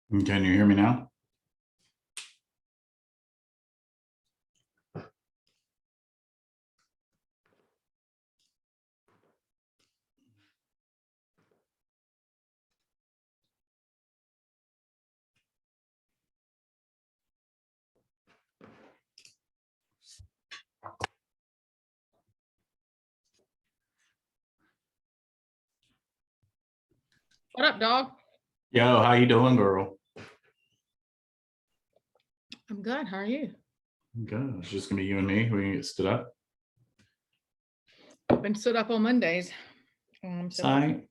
Can you hear me now? What up, dog? Yo, how you doing, girl? I'm good. How are you? Good. It's just gonna be you and me. We can get stood up. Been stood up on Mondays. Sorry.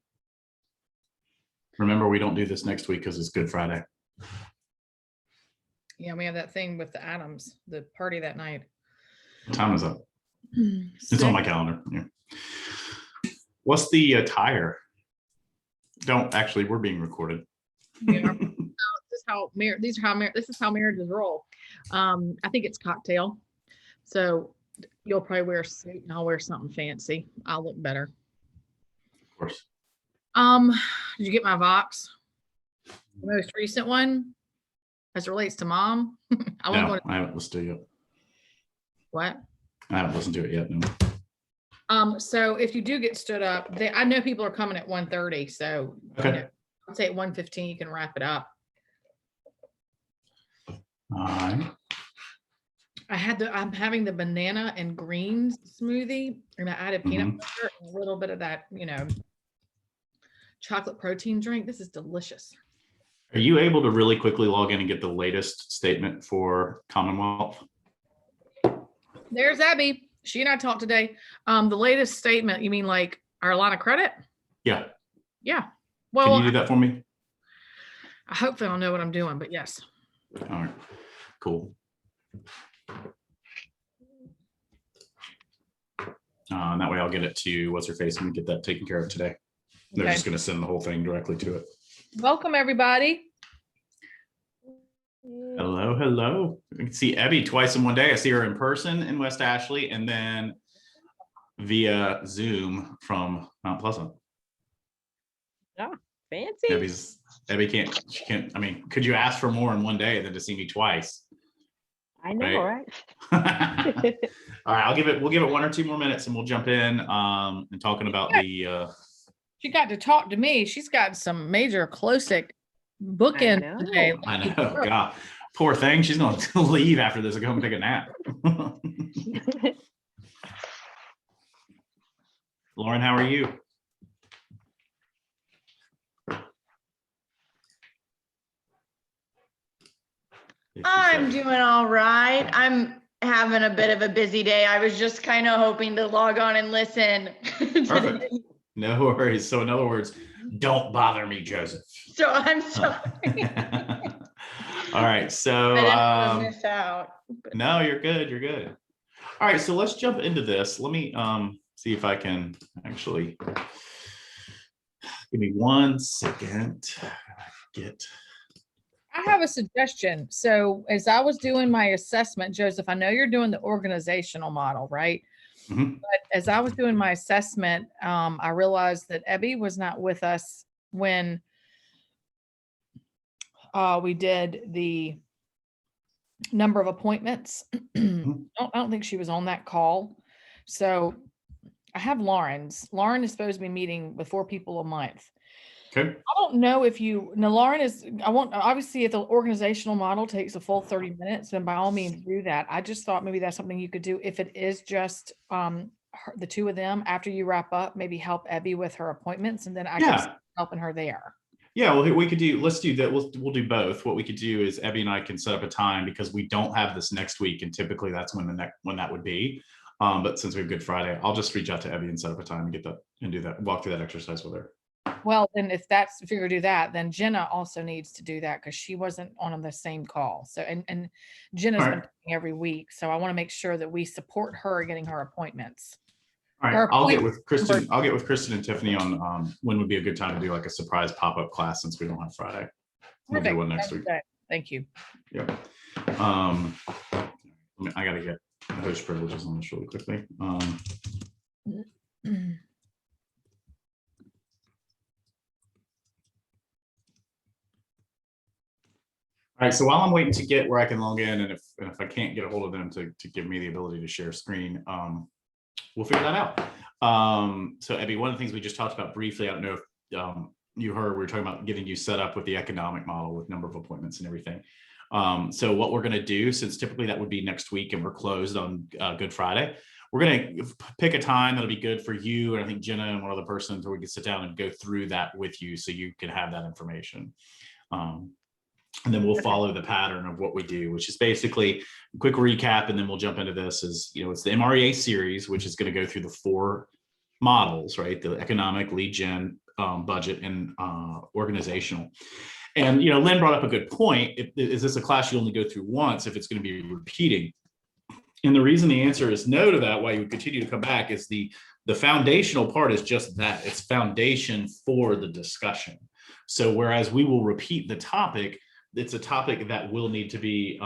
Remember, we don't do this next week because it's Good Friday. Yeah, we have that thing with the Adams, the party that night. What time is up? It's on my calendar. Yeah. What's the attire? Don't actually. We're being recorded. Yeah. This is how marriages roll. I think it's cocktail. So you'll probably wear a suit and I'll wear something fancy. I'll look better. Of course. Did you get my Vox? The most recent one as it relates to mom. I haven't listened to it yet. What? I haven't listened to it yet. No. So if you do get stood up, I know people are coming at 1:30. So Okay. I'd say at 1:15 you can wrap it up. All right. I'm having the banana and greens smoothie, and I added peanut butter and a little bit of that, chocolate protein drink. This is delicious. Are you able to really quickly log in and get the latest statement for Commonwealth? There's Abby. She and I talked today. The latest statement, you mean like our line of credit? Yeah. Yeah. Well, can you do that for me? I hope I'll know what I'm doing, but yes. All right. Cool. And that way I'll get it to what's her face and get that taken care of today. They're just going to send the whole thing directly to it. Welcome, everybody. Hello, hello. I can see Abby twice in one day. I see her in person in West Ashley and then via Zoom from Mount Pleasant. Yeah, fancy. Abby can't. I mean, could you ask for more in one day than to see me twice? I know, right? All right, we'll give it 1 or 2 more minutes and we'll jump in and talking about the she got to talk to me. She's got some major Closic bookend today. I know. God, poor thing. She's going to leave after this and go and take a nap. Lauren, how are you? I'm doing all right. I'm having a bit of a busy day. I was just kind of hoping to log on and listen. Perfect. No worries. So in other words, don't bother me, Joseph. So I'm sorry. All right. So I didn't want to miss out. No, you're good. You're good. All right. So let's jump into this. Let me see if I can actually give me 1 second. I have a suggestion. So as I was doing my assessment, Joseph, I know you're doing the organizational model, right? Mm-hmm. But as I was doing my assessment, I realized that Abby was not with us when we did the number of appointments. I don't think she was on that call. So I have Lauren's. Lauren is supposed to be meeting with 4 people a month. Okay. I don't know if Lauren is, obviously if the organizational model takes a full 30 minutes, then by all means do that. I just thought maybe that's something you could do. If it is just the 2 of them, after you wrap up, maybe help Abby with her appointments and then I can start helping her there. Yeah, well, let's do that. We'll do both. What we could do is Abby and I can set up a time because we don't have this next week. And typically that's when that would be. But since we have Good Friday, I'll just reach out to Abby and set up a time and get that and do that, walk through that exercise with her. Well, then if you're gonna do that, then Jenna also needs to do that because she wasn't on the same call. So, and Jenna's been coming every week. So I want to make sure that we support her getting her appointments. All right, I'll get with Kristen. I'll get with Kristen and Tiffany on when would be a good time to do like a surprise pop-up class since we don't have Friday. We'll do one next week. Thank you. Yeah. I gotta get host privileges on this really quickly. All right, so while I'm waiting to get where I can log in, and if I can't get a hold of them to give me the ability to share screen, we'll figure that out. So Abby, one of the things we just talked about briefly, I don't know if you heard, we were talking about getting you set up with the economic model with number of appointments and everything. So what we're going to do, since typically that would be next week and we're closed on Good Friday, we're going to pick a time that'll be good for you and I think Jenna and one other person, so we can sit down and go through that with you so you can have that information. And then we'll follow the pattern of what we do, which is basically a quick recap, and then we'll jump into this. Is, you know, it's the MREA series, which is going to go through the 4 models, right? The economic, lead gen, budget, and organizational. And, you know, Lynn brought up a good point. Is this a class you only go through once if it's going to be repeating? And the reason the answer is no to that, why you would continue to come back, is the foundational part is just that. It's foundation for the discussion. So whereas we will repeat the topic, it's a topic that will need to be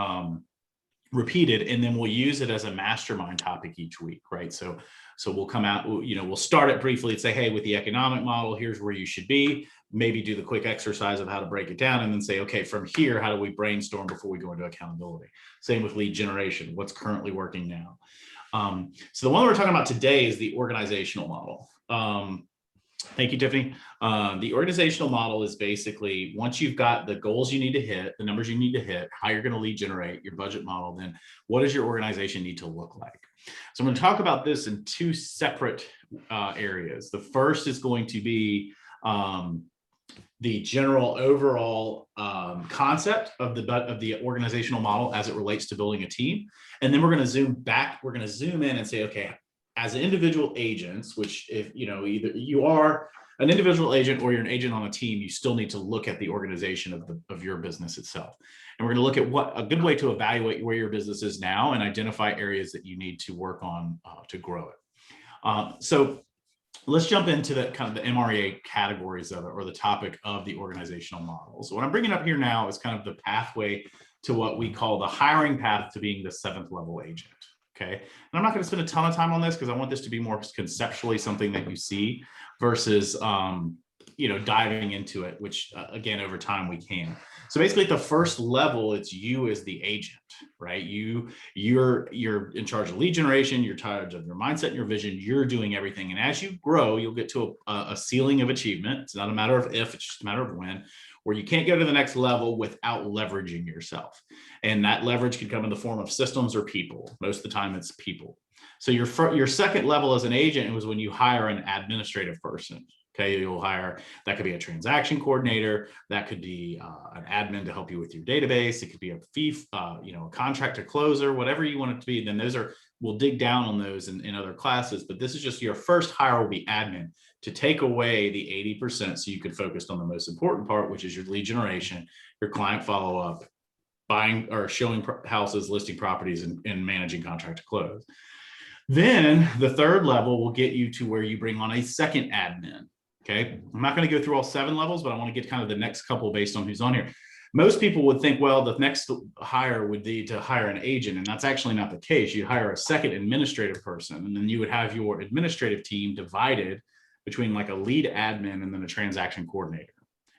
repeated, and then we'll use it as a mastermind topic each week, right? So we'll come out, you know, we'll start it briefly and say, hey, with the economic model, here's where you should be. Maybe do the quick exercise of how to break it down, and then say, okay, from here, how do we brainstorm before we go into accountability? Same with lead generation, what's currently working now. So the one we're talking about today is the organizational model. Thank you, Tiffany. The organizational model is basically, once you've got the goals you need to hit, the numbers you need to hit, how you're going to lead generate, your budget model, then what does your organization need to look like? So I'm going to talk about this in 2 separate areas. The first is going to be the general overall concept of the organizational model as it relates to building a team. And then we're going to zoom back, we're going to zoom in and say, okay, as individual agents, which, if you know, either you are an individual agent or you're an agent on a team, you still need to look at the organization of your business itself. And we're going to look at what a good way to evaluate where your business is now and identify areas that you need to work on to grow it. So let's jump into the kind of the MREA categories of it, or the topic of the organizational model. So what I'm bringing up here now is kind of the pathway to what we call the hiring path to being the 7th level agent. Okay, and I'm not going to spend a ton of time on this because I want this to be more conceptually something that you see versus, you know, diving into it, which again, over time we can. So basically at the first level, it's you as the agent, right? You're in charge of lead generation, you're in charge of your mindset and your vision, you're doing everything. And as you grow, you'll get to a ceiling of achievement. It's not a matter of if, it's just a matter of when, where you can't go to the next level without leveraging yourself. And that leverage can come in the form of systems or people. Most of the time it's people. So your second level as an agent was when you hire an administrative person. Okay, you'll hire, that could be a transaction coordinator, that could be an admin to help you with your database, it could be a fee, you know, a contractor closer, whatever you want it to be. Then those are, we'll dig down on those in other classes, but this is just your first hire will be admin, to take away the 80% so you could focus on the most important part, which is your lead generation, your client follow-up, buying or showing houses, listing properties, and managing contract to close. Then the third level will get you to where you bring on a second admin. Okay, I'm not going to go through all 7 levels, but I want to get kind of the next couple based on who's on here. Most people would think, well, the next hire would be to hire an agent, and that's actually not the case. You'd hire a second administrative person, and then you would have your administrative team divided between like a lead admin and then a transaction coordinator.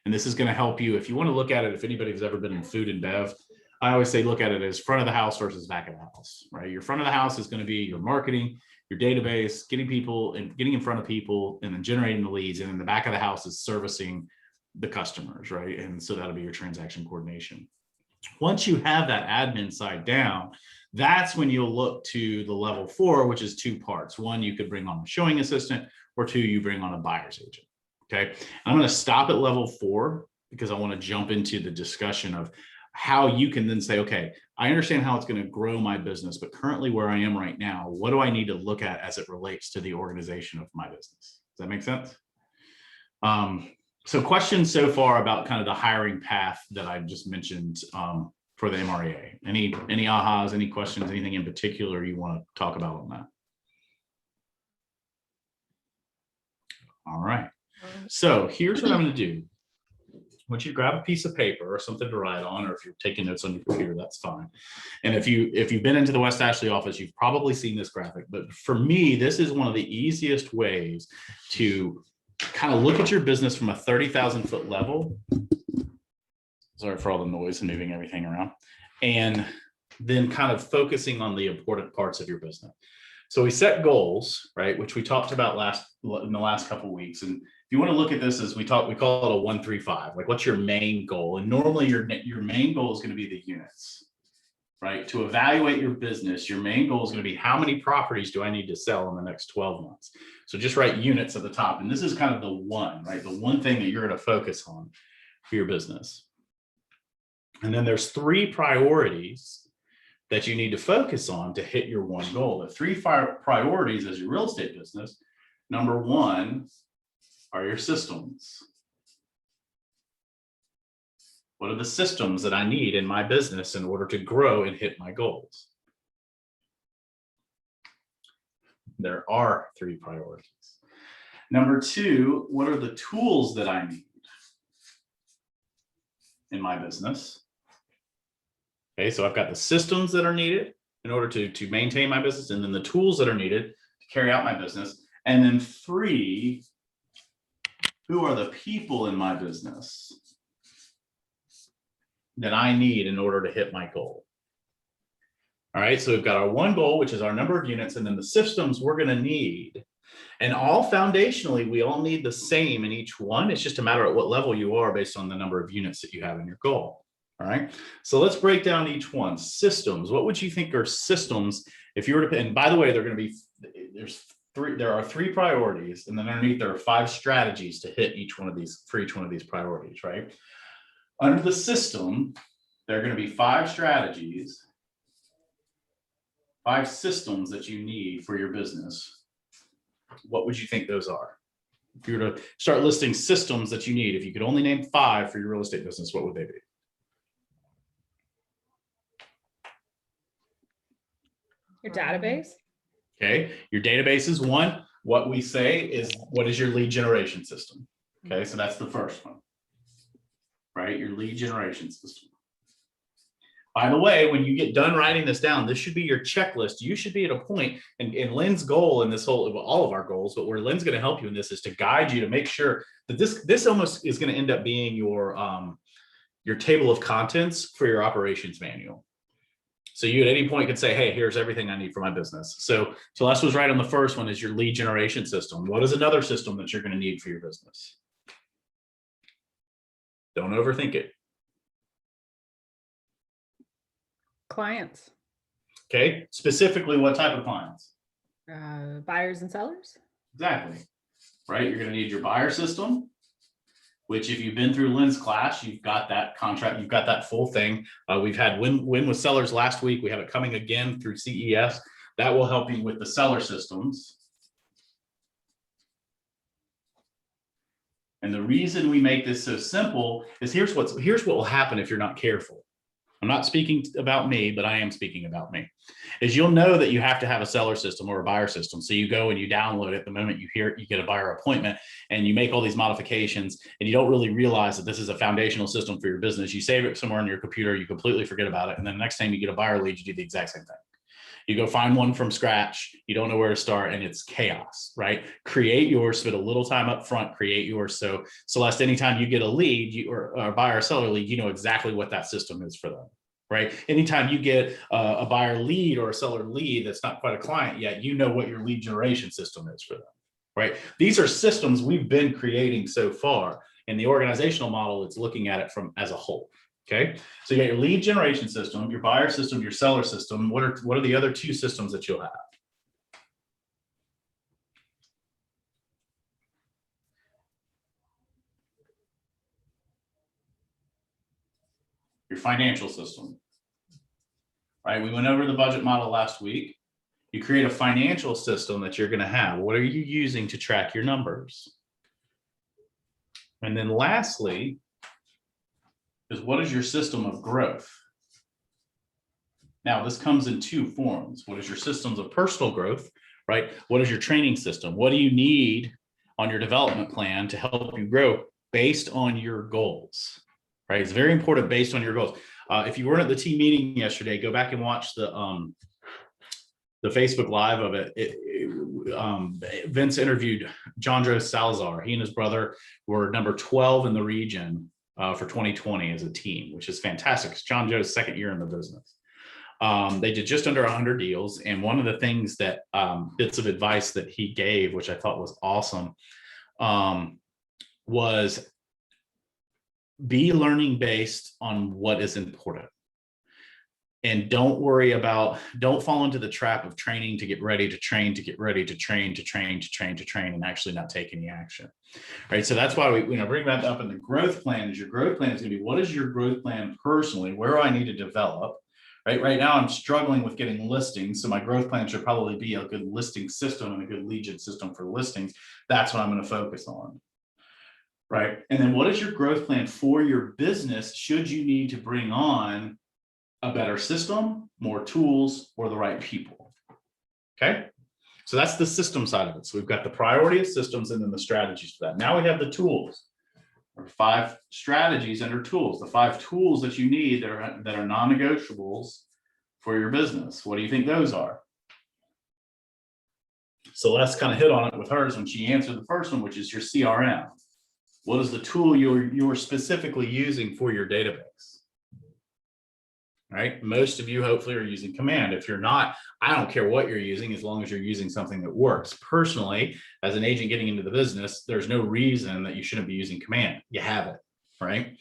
And this is going to help you if you want to look at it. If anybody's ever been in food and bev, I always say look at it as front of the house versus back of the house, right? Your front of the house is going to be your marketing, your database, getting people and getting in front of people, and then generating the leads. And then the back of the house is servicing the customers, right? And so that'll be your transaction coordination. Once you have that admin side down, that's when you'll look to the level 4, which is 2 parts. 1, you could bring on a showing assistant, or 2, you bring on a buyer's agent. Okay, I'm going to stop at level 4 because I want to jump into the discussion of how you can then say, okay, I understand how it's going to grow my business, but currently where I am right now, what do I need to look at as it relates to the organization of my business? Does that make sense? So questions so far about kind of the hiring path that I just mentioned for the MREA. Any ahas, any questions, anything in particular you want to talk about on that? All right. So here's what I'm going to do. I want you to grab a piece of paper or something to write on, or if you're taking notes on your computer, that's fine. And if you've been into the West Ashley office, you've probably seen this graphic. But for me, this is one of the easiest ways to kind of look at your business from a 30,000 foot level. Sorry for all the noise and moving everything around. And then kind of focusing on the important parts of your business. So we set goals, right, which we talked about in the last couple of weeks. And if you want to look at this as we call it a 1-3-5, like what's your main goal? And normally your main goal is going to be the units, right? To evaluate your business, your main goal is going to be how many properties do I need to sell in the next 12 months? So just write units at the top. And this is kind of the one, right? The one thing that you're going to focus on for your business. And then there's 3 priorities that you need to focus on to hit your one goal. The 3 priorities as your real estate business. Number 1 are your systems. What are the systems that I need in my business in order to grow and hit my goals? There are 3 priorities. Number 2, what are the tools that I need in my business? Okay, so I've got the systems that are needed in order to maintain my business, and then the tools that are needed to carry out my business. And then 3, who are the people in my business that I need in order to hit my goal? All right, so we've got our one goal, which is our number of units, and then the systems we're going to need. And all foundationally, we all need the same in each one. It's just a matter of what level you are based on the number of units that you have in your goal. All right, so let's break down each one. Systems. What would you think are systems if you were to, and by the way, they're going to be, there are 3 priorities, and then underneath there are 5 strategies to hit each one of these, for each one of these priorities, right? Under the system, there are going to be 5 strategies, 5 systems that you need for your business. What would you think those are? If you were to start listing systems that you need, if you could only name 5 for your real estate business, what would they be? Your database. Okay, your database is one. What we say is, what is your lead generation system? Okay, so that's the first one, right? Your lead generation system. By the way, when you get done writing this down, this should be your checklist. You should be at a point, and Lynn's goal in this whole, all of our goals, but where Lynn's going to help you in this is to guide you to make sure that this almost is going to end up being your table of contents for your operations manual. So you at any point could say, hey, here's everything I need for my business. So Celeste was right on the first one, is your lead generation system. What is another system that you're going to need for your business? Don't overthink it. Clients. Okay, specifically what type of clients? Buyers and sellers. Exactly, right? You're going to need your buyer system, which if you've been through Lynn's class, you've got that contract, you've got that full thing. We've had win with sellers last week. We have it coming again through CES. That will help you with the seller systems. And the reason we make this so simple is here's what will happen if you're not careful. I'm not speaking about me, but I am speaking about me, is you'll know that you have to have a seller system or a buyer system. So you go and you download it the moment you hear it, you get a buyer appointment, and you make all these modifications, and you don't really realize that this is a foundational system for your business. You save it somewhere on your computer, you completely forget about it. And then the next time you get a buyer lead, you do the exact same thing. You go find one from scratch, you don't know where to start, and it's chaos, right? Create yours, spend a little time up front, create yours. So Celeste, anytime you get a lead or a buyer or seller lead, you know exactly what that system is for them, right? Anytime you get a buyer lead or a seller lead that's not quite a client yet, you know what your lead generation system is for them, right? These are systems we've been creating so far. In the organizational model, it's looking at it from as a whole. Okay, so you got your lead generation system, your buyer system, your seller system. What are the other 2 systems that you'll have? Your financial system, right? We went over the budget model last week. You create a financial system that you're going to have. What are you using to track your numbers? And then lastly, is what is your system of growth? Now, this comes in 2 forms. What is your systems of personal growth, right? What is your training system? What do you need on your development plan to help you grow based on your goals, right? It's very important based on your goals. If you weren't at the team meeting yesterday, go back and watch the Facebook Live of it. Vince interviewed Jandro Salazar. He and his brother were number 12 in the region for 2020 as a team, which is fantastic. It's John Joe's second year in the business. They did just under 100 deals. And one of the things that bits of advice that he gave, which I thought was awesome, was be learning based on what is important. And don't fall into the trap of training to get ready to train, to get ready to train, to train, to train, to train, and actually not take any action. Right. So that's why we bring that up in the growth plan. Is your growth plan is going to be, what is your growth plan personally? Where do I need to develop? Right now, I'm struggling with getting listings. So my growth plan should probably be a good listing system and a good lead gen system for listings. That's what I'm going to focus on. Right. And then what is your growth plan for your business? Should you need to bring on a better system, more tools, or the right people? Okay. So that's the system side of it. So we've got the priority of systems and then the strategies for that. Now we have the tools. Or 5 strategies under tools, the 5 tools that you need that are non-negotiables for your business. What do you think those are? So let's kind of hit on it with hers when she answered the first one, which is your CRM. What is the tool you're specifically using for your database? Right? Most of you hopefully are using Command. If you're not, I don't care what you're using as long as you're using something that works. Personally, as an agent getting into the business, there's no reason that you shouldn't be using Command. You have it, right?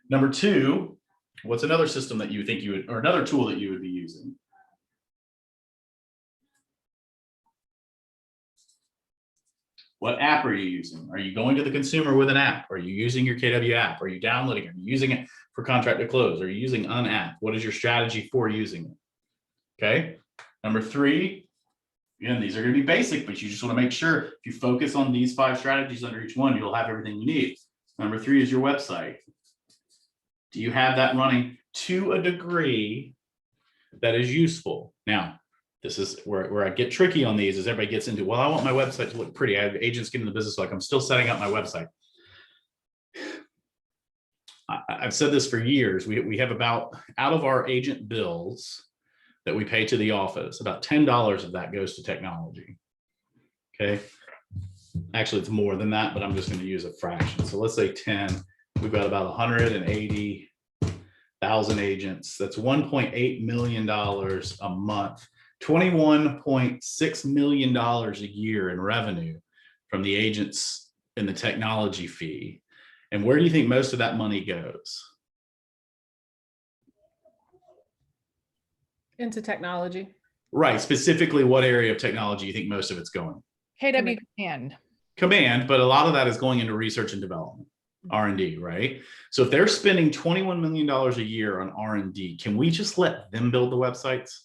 Number 2, what's another system that you think you would, or another tool that you would be using? What app are you using? Are you going to the consumer with an app? Are you using your KW app? Are you downloading it? Are you using it for contract to close? Are you using an app? What is your strategy for using it? Okay. Number 3, again, these are going to be basic, but you just want to make sure if you focus on these 5 strategies under each one, you'll have everything you need. Number 3 is your website. Do you have that running to a degree that is useful? Now, this is where I get tricky on these, is everybody gets into, well, I want my website to look pretty. I have agents get in the business like, I'm still setting up my website. I've said this for years. We have about, out of our agent bills that we pay to the office, about $10 of that goes to technology. Okay. Actually, it's more than that, but I'm just going to use a fraction. So let's say 10. We've got about 180,000 agents. That's $1.8 million a month. $21.6 million a year in revenue from the agents in the technology fee. And where do you think most of that money goes? Into technology. Right. Specifically, what area of technology you think most of it's going? KW Command. Command, but a lot of that is going into research and development, R&D, right? So if they're spending $21 million a year on R&D, can we just let them build the websites?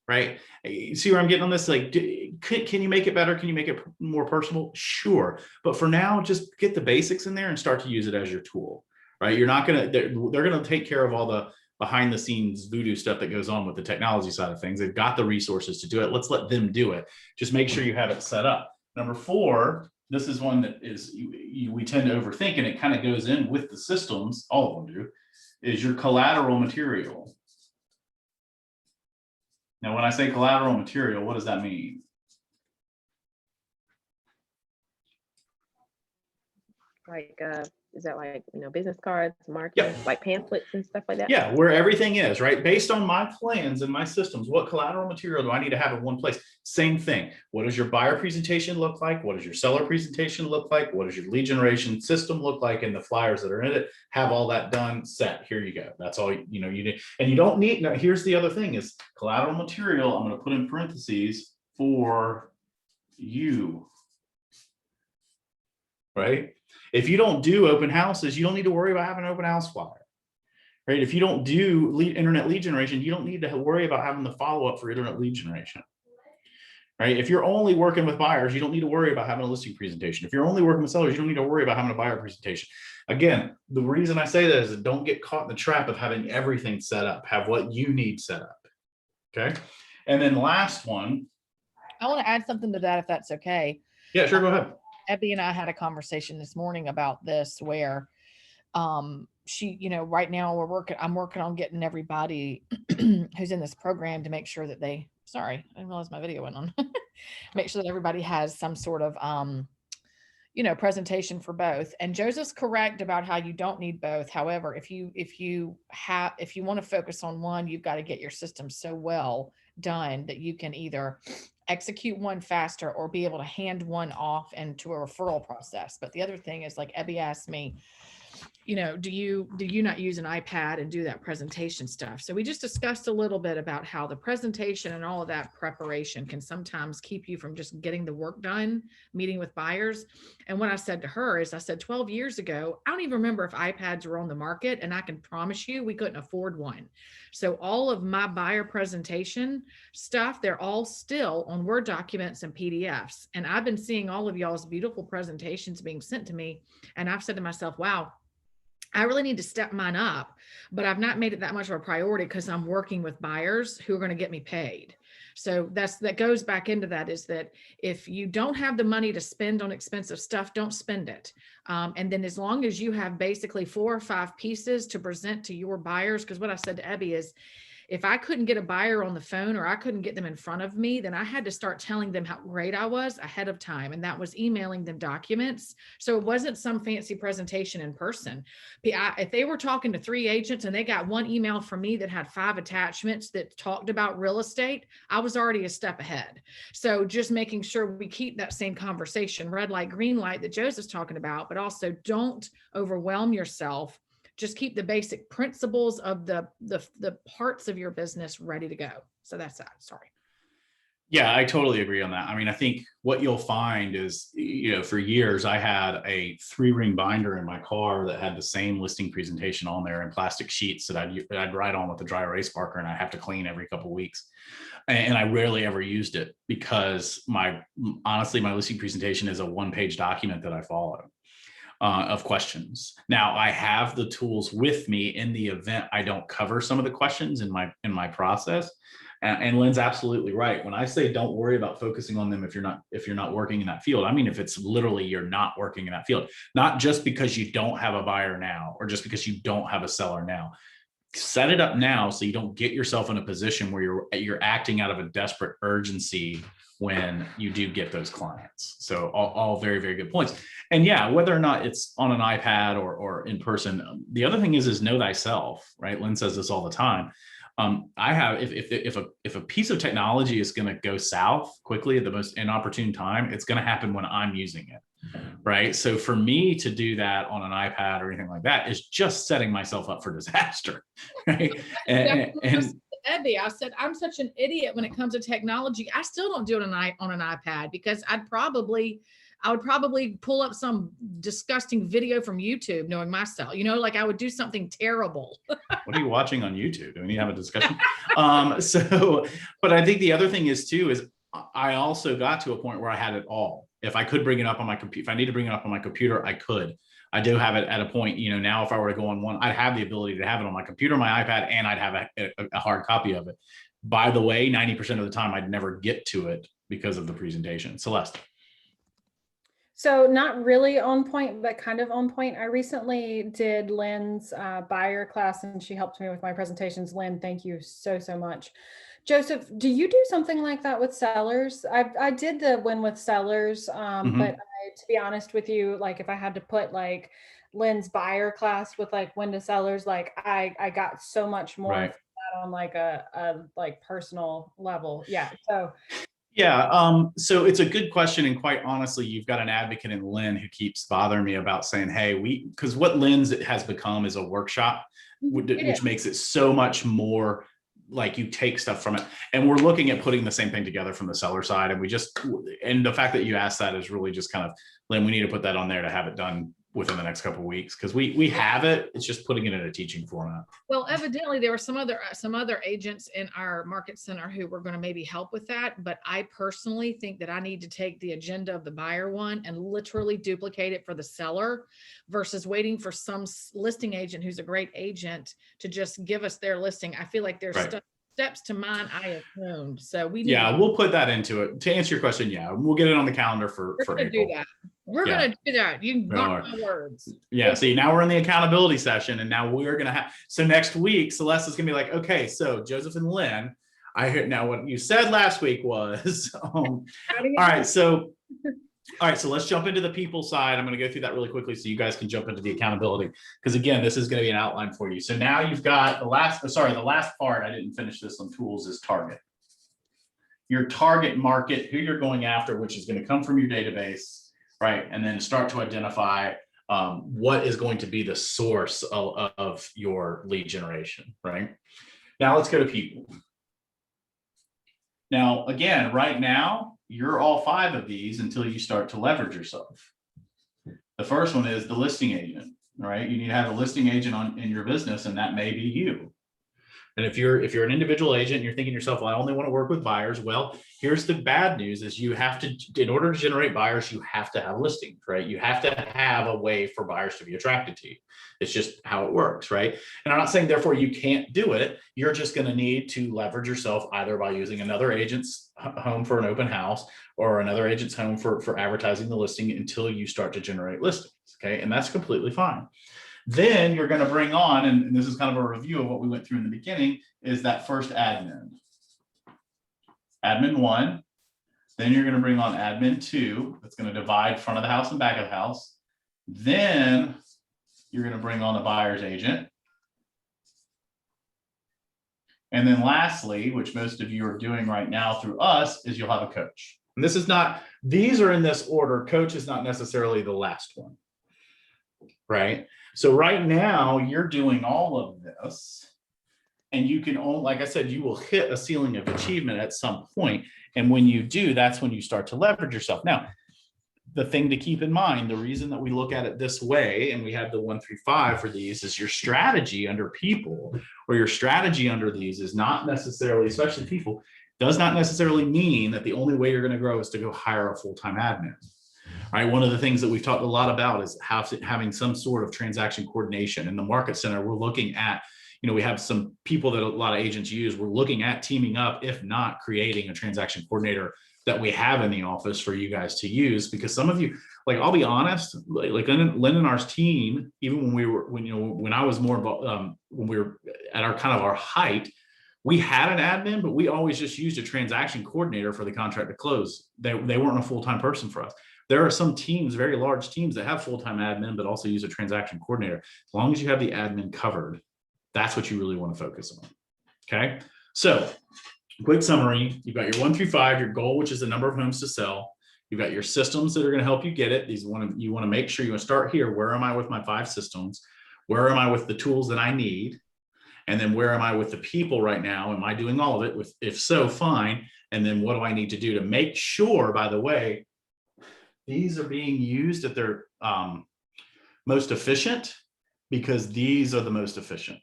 Right? You see where I'm getting on this? Like, can you make it better? Can you make it more personable? Sure. But for now, just get the basics in there and start to use it as your tool, right? You're not going to, they're going to take care of all the behind the scenes voodoo stuff that goes on with the technology side of things. They've got the resources to do it. Let's let them do it. Just make sure you have it set up. Number 4, this is one that is, we tend to overthink, and it kind of goes in with the systems, all of them do, is your collateral material. Now, when I say collateral material, what does that mean? Like, is that like, business cards, marketing, like pamphlets and stuff like that? Yeah, where everything is, right? Based on my plans and my systems, what collateral material do I need to have in one place? Same thing. What does your buyer presentation look like? What does your seller presentation look like? What does your lead generation system look like? And the flyers that are in it, have all that done, set. Here you go. That's all you need. And you don't need, now here's the other thing is collateral material, I'm going to put in parentheses, for you. Right? If you don't do open houses, you don't need to worry about having an open house flyer, right? If you don't do internet lead generation, you don't need to worry about having the follow-up for internet lead generation, right? If you're only working with buyers, you don't need to worry about having a listing presentation. If you're only working with sellers, you don't need to worry about having a buyer presentation. Again, the reason I say that is that don't get caught in the trap of having everything set up. Have what you need set up, okay? And then last one. I want to add something to that, if that's okay. Yeah, sure, go ahead. Abby and I had a conversation this morning about this, where she, right now I'm working on getting everybody who's in this program to make sure that sorry, I didn't realize my video went on. Make sure that everybody has some sort of, presentation for both. And Joseph's correct about how you don't need both. However, if you want to focus on one, you've got to get your system so well done that you can either execute one faster or be able to hand one off into a referral process. But the other thing is, like Ebby asked me, do you not use an iPad and do that presentation stuff? So we just discussed a little bit about how the presentation and all of that preparation can sometimes keep you from just getting the work done, meeting with buyers. And what I said to her is, I said, 12 years ago, I don't even remember if iPads were on the market, and I can promise you we couldn't afford one. So all of my buyer presentation stuff, they're all still on Word documents and PDFs. And I've been seeing all of y'all's beautiful presentations being sent to me. And I've said to myself, wow, I really need to step mine up, but I've not made it that much of a priority because I'm working with buyers who are going to get me paid. So that goes back into that, is that if you don't have the money to spend on expensive stuff, don't spend it. And then as long as you have basically 4 or 5 pieces to present to your buyers, because what I said to Ebby is, if I couldn't get a buyer on the phone or I couldn't get them in front of me, then I had to start telling them how great I was ahead of time. And that was emailing them documents. So it wasn't some fancy presentation in person. If they were talking to 3 agents and they got one email from me that had 5 attachments that talked about real estate, I was already a step ahead. So just making sure we keep that same conversation, red light, green light that Joseph's talking about, but also don't overwhelm yourself. Just keep the basic principles of the parts of your business ready to go. So that's that. Sorry. Yeah, I totally agree on that. I mean, I think what you'll find is, for years I had a 3-ring binder in my car that had the same listing presentation on there in plastic sheets that I'd write on with a dry erase marker, and I have to clean every couple of weeks. And I rarely ever used it because honestly, my listing presentation is a 1-page document that I follow. Of questions. Now I have the tools with me in the event I don't cover some of the questions in my process. And Lynn's absolutely right. When I say don't worry about focusing on them if you're not working in that field, I mean, if it's literally you're not working in that field, not just because you don't have a buyer now or just because you don't have a seller now. Set it up now so you don't get yourself in a position where you're acting out of a desperate urgency when you do get those clients. So all very, very good points. And yeah, whether or not it's on an iPad or in person, the other thing is know thyself, right? Lynn says this all the time. I have, if a piece of technology is going to go south quickly at the most inopportune time, it's going to happen when I'm using it, right? So for me to do that on an iPad or anything like that is just setting myself up for disaster, right? And Ebby, I said, I'm such an idiot when it comes to technology. I still don't do it on an iPad because I would probably pull up some disgusting video from YouTube, knowing myself, like I would do something terrible. What are you watching on YouTube? Do we need to have a discussion? But I think the other thing is I also got to a point where I had it all. If I could bring it up on my computer, if I need to bring it up on my computer, I could. I do have it at a point, now if I were to go on one, I'd have the ability to have it on my computer, my iPad, and I'd have a hard copy of it. By the way, 90% of the time I'd never get to it because of the presentation. Celeste. So not really on point, but kind of on point. I recently did Lynn's buyer class and she helped me with my presentations. Lynn, thank you so much. Joseph, do you do something like that with sellers? I did the win with sellers, but to be honest with you, like if I had to put like Lynn's buyer class with like win to sellers, like I got so much more Right. from that on like a like personal level. Yeah. So yeah, so it's a good question, and quite honestly, you've got an advocate in Lynn who keeps bothering me about saying, "Hey, because what Lynn's has become is a workshop, which makes it so much more like you take stuff from it." And we're looking at putting the same thing together from the seller side, and the fact that you asked that is really just kind of, Lynn, we need to put that on there to have it done within the next couple of weeks, because we have it. It's just putting it in a teaching format. Well, evidently there were some other agents in our market center who were going to maybe help with that. But I personally think that I need to take the agenda of the buyer one and literally duplicate it for the seller versus waiting for some listing agent who's a great agent to just give us their listing. I feel like there's steps to mine I assumed. So we'll put that into it. To answer your question, we'll get it on the calendar for April. Do that. We're going to do that. You got my words. Yeah. See, now we're in the accountability session, and now we're going to have, so next week, Celeste is going to be like, okay, so Joseph and Lynn, I hear now what you said last week was, all right. So All right, so let's jump into the people side. I'm going to go through that really quickly so you guys can jump into the accountability. Because again, this is going to be an outline for you. So now you've got the last part, I didn't finish this on tools, is target. Your target market, who you're going after, which is going to come from your database, right? And then start to identify what is going to be the source of your lead generation, right? Now let's go to people. Now, again, right now, you're all 5 of these until you start to leverage yourself. The first one is the listing agent, right? You need to have a listing agent in your business, and that may be you. And if you're an individual agent and you're thinking to yourself, well, I only want to work with buyers. Well, here's the bad news is you have to, in order to generate buyers, you have to have listings, right? You have to have a way for buyers to be attracted to you. It's just how it works, right? And I'm not saying therefore you can't do it. You're just going to need to leverage yourself either by using another agent's home for an open house or another agent's home for advertising the listing until you start to generate listings, okay? And that's completely fine. Then you're going to bring on, and this is kind of a review of what we went through in the beginning, is that first admin. Admin 1. Then you're going to bring on admin 2. That's going to divide front of the house and back of the house. Then you're going to bring on the buyer's agent. And then lastly, which most of you are doing right now through us, is you'll have a coach. And this is not, these are in this order. Coach is not necessarily the last one, right? So right now you're doing all of this and you can only, like I said, you will hit a ceiling of achievement at some point. And when you do, that's when you start to leverage yourself. Now, the thing to keep in mind, the reason that we look at it this way, and we have the 1 through 5 for these, is your strategy under people, or your strategy under these is not necessarily, especially people, does not necessarily mean that the only way you're going to grow is to go hire a full-time admin. Right. One of the things that we've talked a lot about is having some sort of transaction coordination. In the market center, we're looking at, we have some people that a lot of agents use. We're looking at teaming up, if not creating a transaction coordinator that we have in the office for you guys to use, because some of you, like, I'll be honest, like Lynn and ours team, even when I was more involved, when we were at our height, we had an admin, but we always just used a transaction coordinator for the contract to close. They weren't a full-time person for us. There are some teams, very large teams, that have full-time admin, but also use a transaction coordinator. As long as you have the admin covered, that's what you really want to focus on. Okay. So quick summary, you've got your 1 through 5, your goal, which is the number of homes to sell. You've got your systems that are going to help you get it. You want to make sure you want to start here. Where am I with my 5 systems? Where am I with the tools that I need? And then where am I with the people right now? Am I doing all of it? If so, fine. And then what do I need to do to make sure, by the way, these are being used at their most efficient, because these are the most efficient,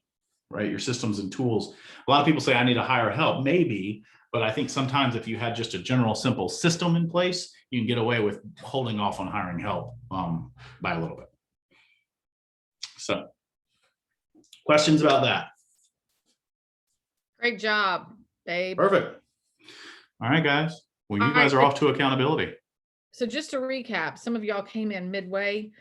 right? Your systems and tools. A lot of people say, I need to hire help. Maybe, but I think sometimes if you had just a general, simple system in place, you can get away with holding off on hiring help by a little bit. So, questions about that? Great job, babe. Perfect. All right, guys. Well, you guys are off to accountability. So just to recap, some of y'all came in midway.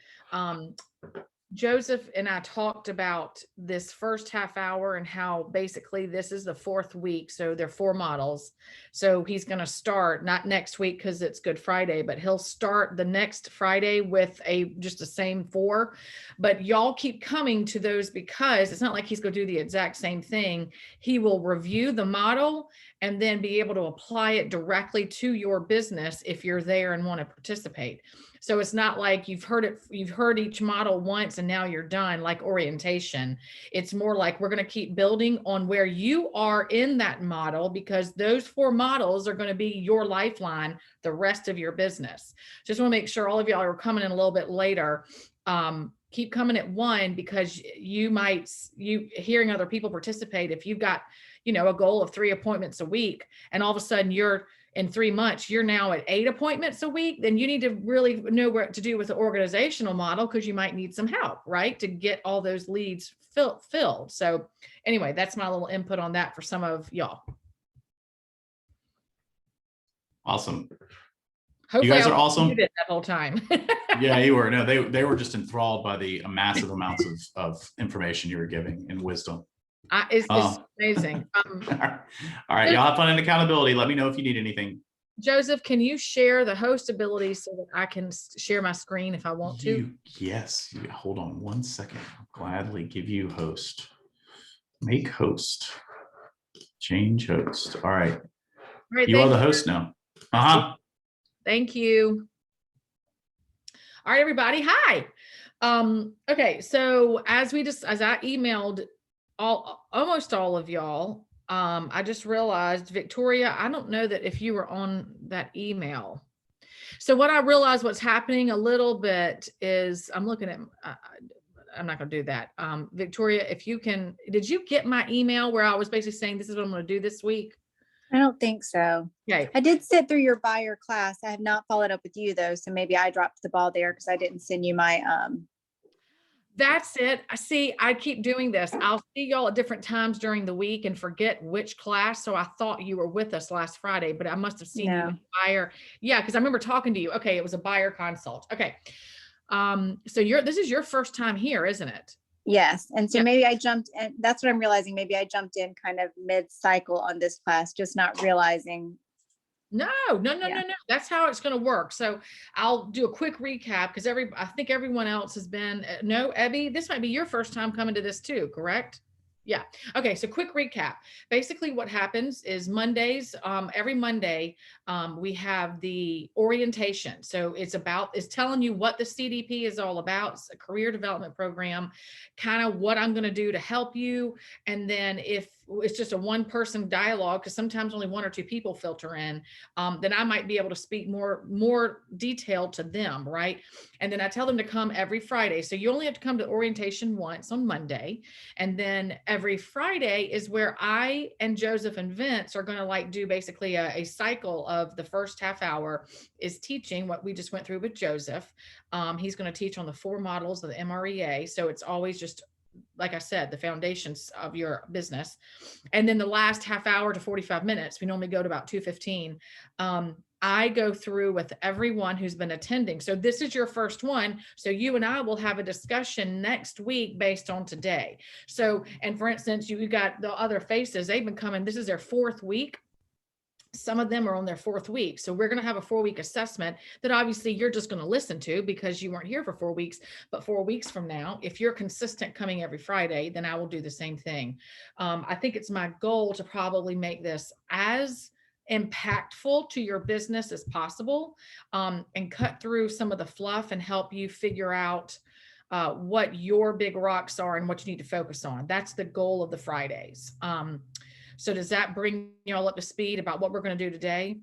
Joseph and I talked about this first half hour and how basically this is the 4th week. So there are 4 models. So he's going to start not next week because it's Good Friday, but he'll start the next Friday with just the same 4. But y'all keep coming to those because it's not like he's going to do the exact same thing. He will review the model and then be able to apply it directly to your business if you're there and want to participate. So it's not like you've heard each model once and now you're done, like orientation. It's more like we're going to keep building on where you are in that model, because those 4 models are going to be your lifeline the rest of your business. Just want to make sure all of y'all are coming in a little bit later. Keep coming at 1, because you hearing other people participate. If you've got, a goal of 3 appointments a week, and all of a sudden in 3 months, you're now at 8 appointments a week, then you need to really know what to do with the organizational model, because you might need some help, right? To get all those leads filled. So anyway, that's my little input on that for some of y'all. Awesome. Hopefully you guys are awesome. That whole time. Yeah, you were. No, they were just enthralled by the massive amounts of information you were giving and wisdom. It's amazing. All right, y'all have fun in accountability. Let me know if you need anything. Joseph, can you share the host ability so that I can share my screen if I want to? Yes. Hold on one second. I'll gladly give you host. Make host. Change host. All right. All right, You are thank the you. host now. Uh-huh. Thank you. All right, everybody. Hi. Okay, so as I emailed almost all of y'all, I just realized, Victoria, I don't know that if you were on that email. So what I realized what's happening a little bit is I'm looking at, I'm not going to do that. Victoria, if you can, did you get my email where I was basically saying this is what I'm going to do this week? I don't think so. Okay. I did sit through your buyer class. I have not followed up with you though. So maybe I dropped the ball there because I didn't send you my, That's it. I keep doing this. I'll see y'all at different times during the week and forget which class. So I thought you were with us last Friday, but I must have seen you No. in buyer. Yeah, because I remember talking to you. Okay, it was a buyer consult. Okay. So this is your first time here, isn't it? yes. And so Yeah. maybe I jumped, and that's what I'm realizing. Maybe I jumped in kind of mid-cycle on this class, just not realizing. No. Yeah. That's how it's going to work. So I'll do a quick recap because I think everyone else has been, no, Ebby, this might be your first time coming to this too, correct? Yeah. Okay. So quick recap. Basically what happens is Mondays, every Monday, we have the orientation. So it's telling you what the CDP is all about. It's a career development program, kind of what I'm going to do to help you. And then if it's just a one person dialogue, because sometimes only one or two people filter in, then I might be able to speak more detailed to them. Right. And then I tell them to come every Friday. So you only have to come to orientation once on Monday. And then every Friday is where I and Joseph and Vince are going to do basically a cycle of the first half hour is teaching what we just went through with Joseph. He's going to teach on the 4 models of the MREA. So it's always just, like I said, the foundations of your business. And then the last half hour to 45 minutes, we normally go to about 2:15. I go through with everyone who's been attending. So this is your first one. So you and I will have a discussion next week based on today. So, and for instance, you got the other faces, they've been coming, this is their 4th week. Some of them are on their 4th week. So we're going to have a 4-week assessment that obviously you're just going to listen to because you weren't here for 4 weeks. But 4 weeks from now, if you're consistent coming every Friday, then I will do the same thing. I think it's my goal to probably make this as impactful to your business as possible, and cut through some of the fluff and help you figure out what your big rocks are and what you need to focus on. That's the goal of the Fridays. So does that bring you all up to speed about what we're going to do today?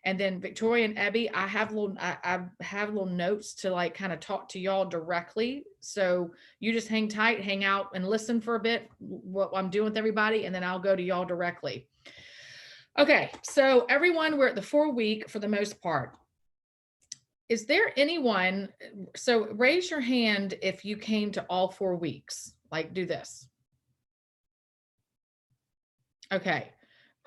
And then Victoria and Ebby, I have little notes to kind of talk to y'all directly. So you just hang tight, hang out and listen for a bit, what I'm doing with everybody. And then I'll go to y'all directly. Okay. So everyone, we're at the 4-week for the most part. Is there anyone, so raise your hand if you came to all 4 weeks, do this. Okay.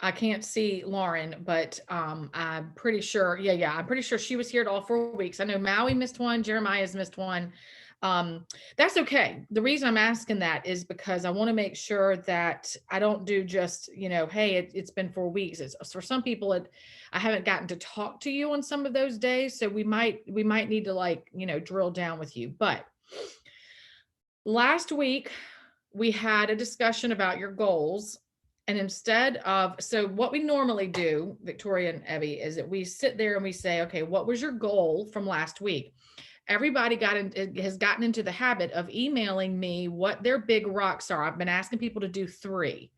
I can't see Lauren, but I'm pretty sure. Yeah. I'm pretty sure she was here at all 4 weeks. I know Maui missed one. Jeremiah's missed one. That's okay. The reason I'm asking that is because I want to make sure that I don't do just, hey, it's been 4 weeks. It's for some people, I haven't gotten to talk to you on some of those days. So we might need to drill down with you. But last week we had a discussion about your goals. And instead of, so what we normally do, Victoria and Evie, is that we sit there and we say, okay, what was your goal from last week? Everybody has gotten into the habit of emailing me what their big rocks are. I've been asking people to do 3.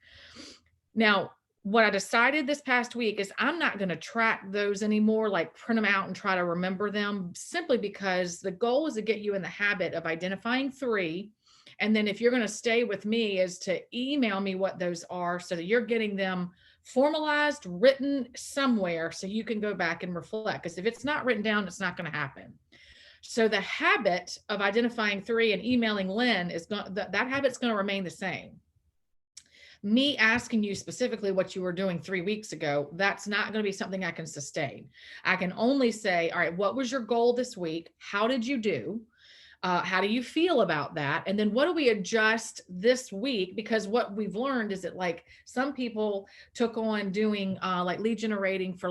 Now, what I decided this past week is I'm not going to track those anymore, print them out and try to remember them, simply because the goal is to get you in the habit of identifying 3. And then if you're going to stay with me, is to email me what those are so that you're getting them formalized, written somewhere so you can go back and reflect. Because if it's not written down, it's not going to happen. So the habit of identifying 3 and emailing Lynn that habit's going to remain the same. Me asking you specifically what you were doing 3 weeks ago, that's not going to be something I can sustain. I can only say, all right, what was your goal this week? How did you do? How do you feel about that? And then what do we adjust this week? Because what we've learned is that some people took on doing lead generating for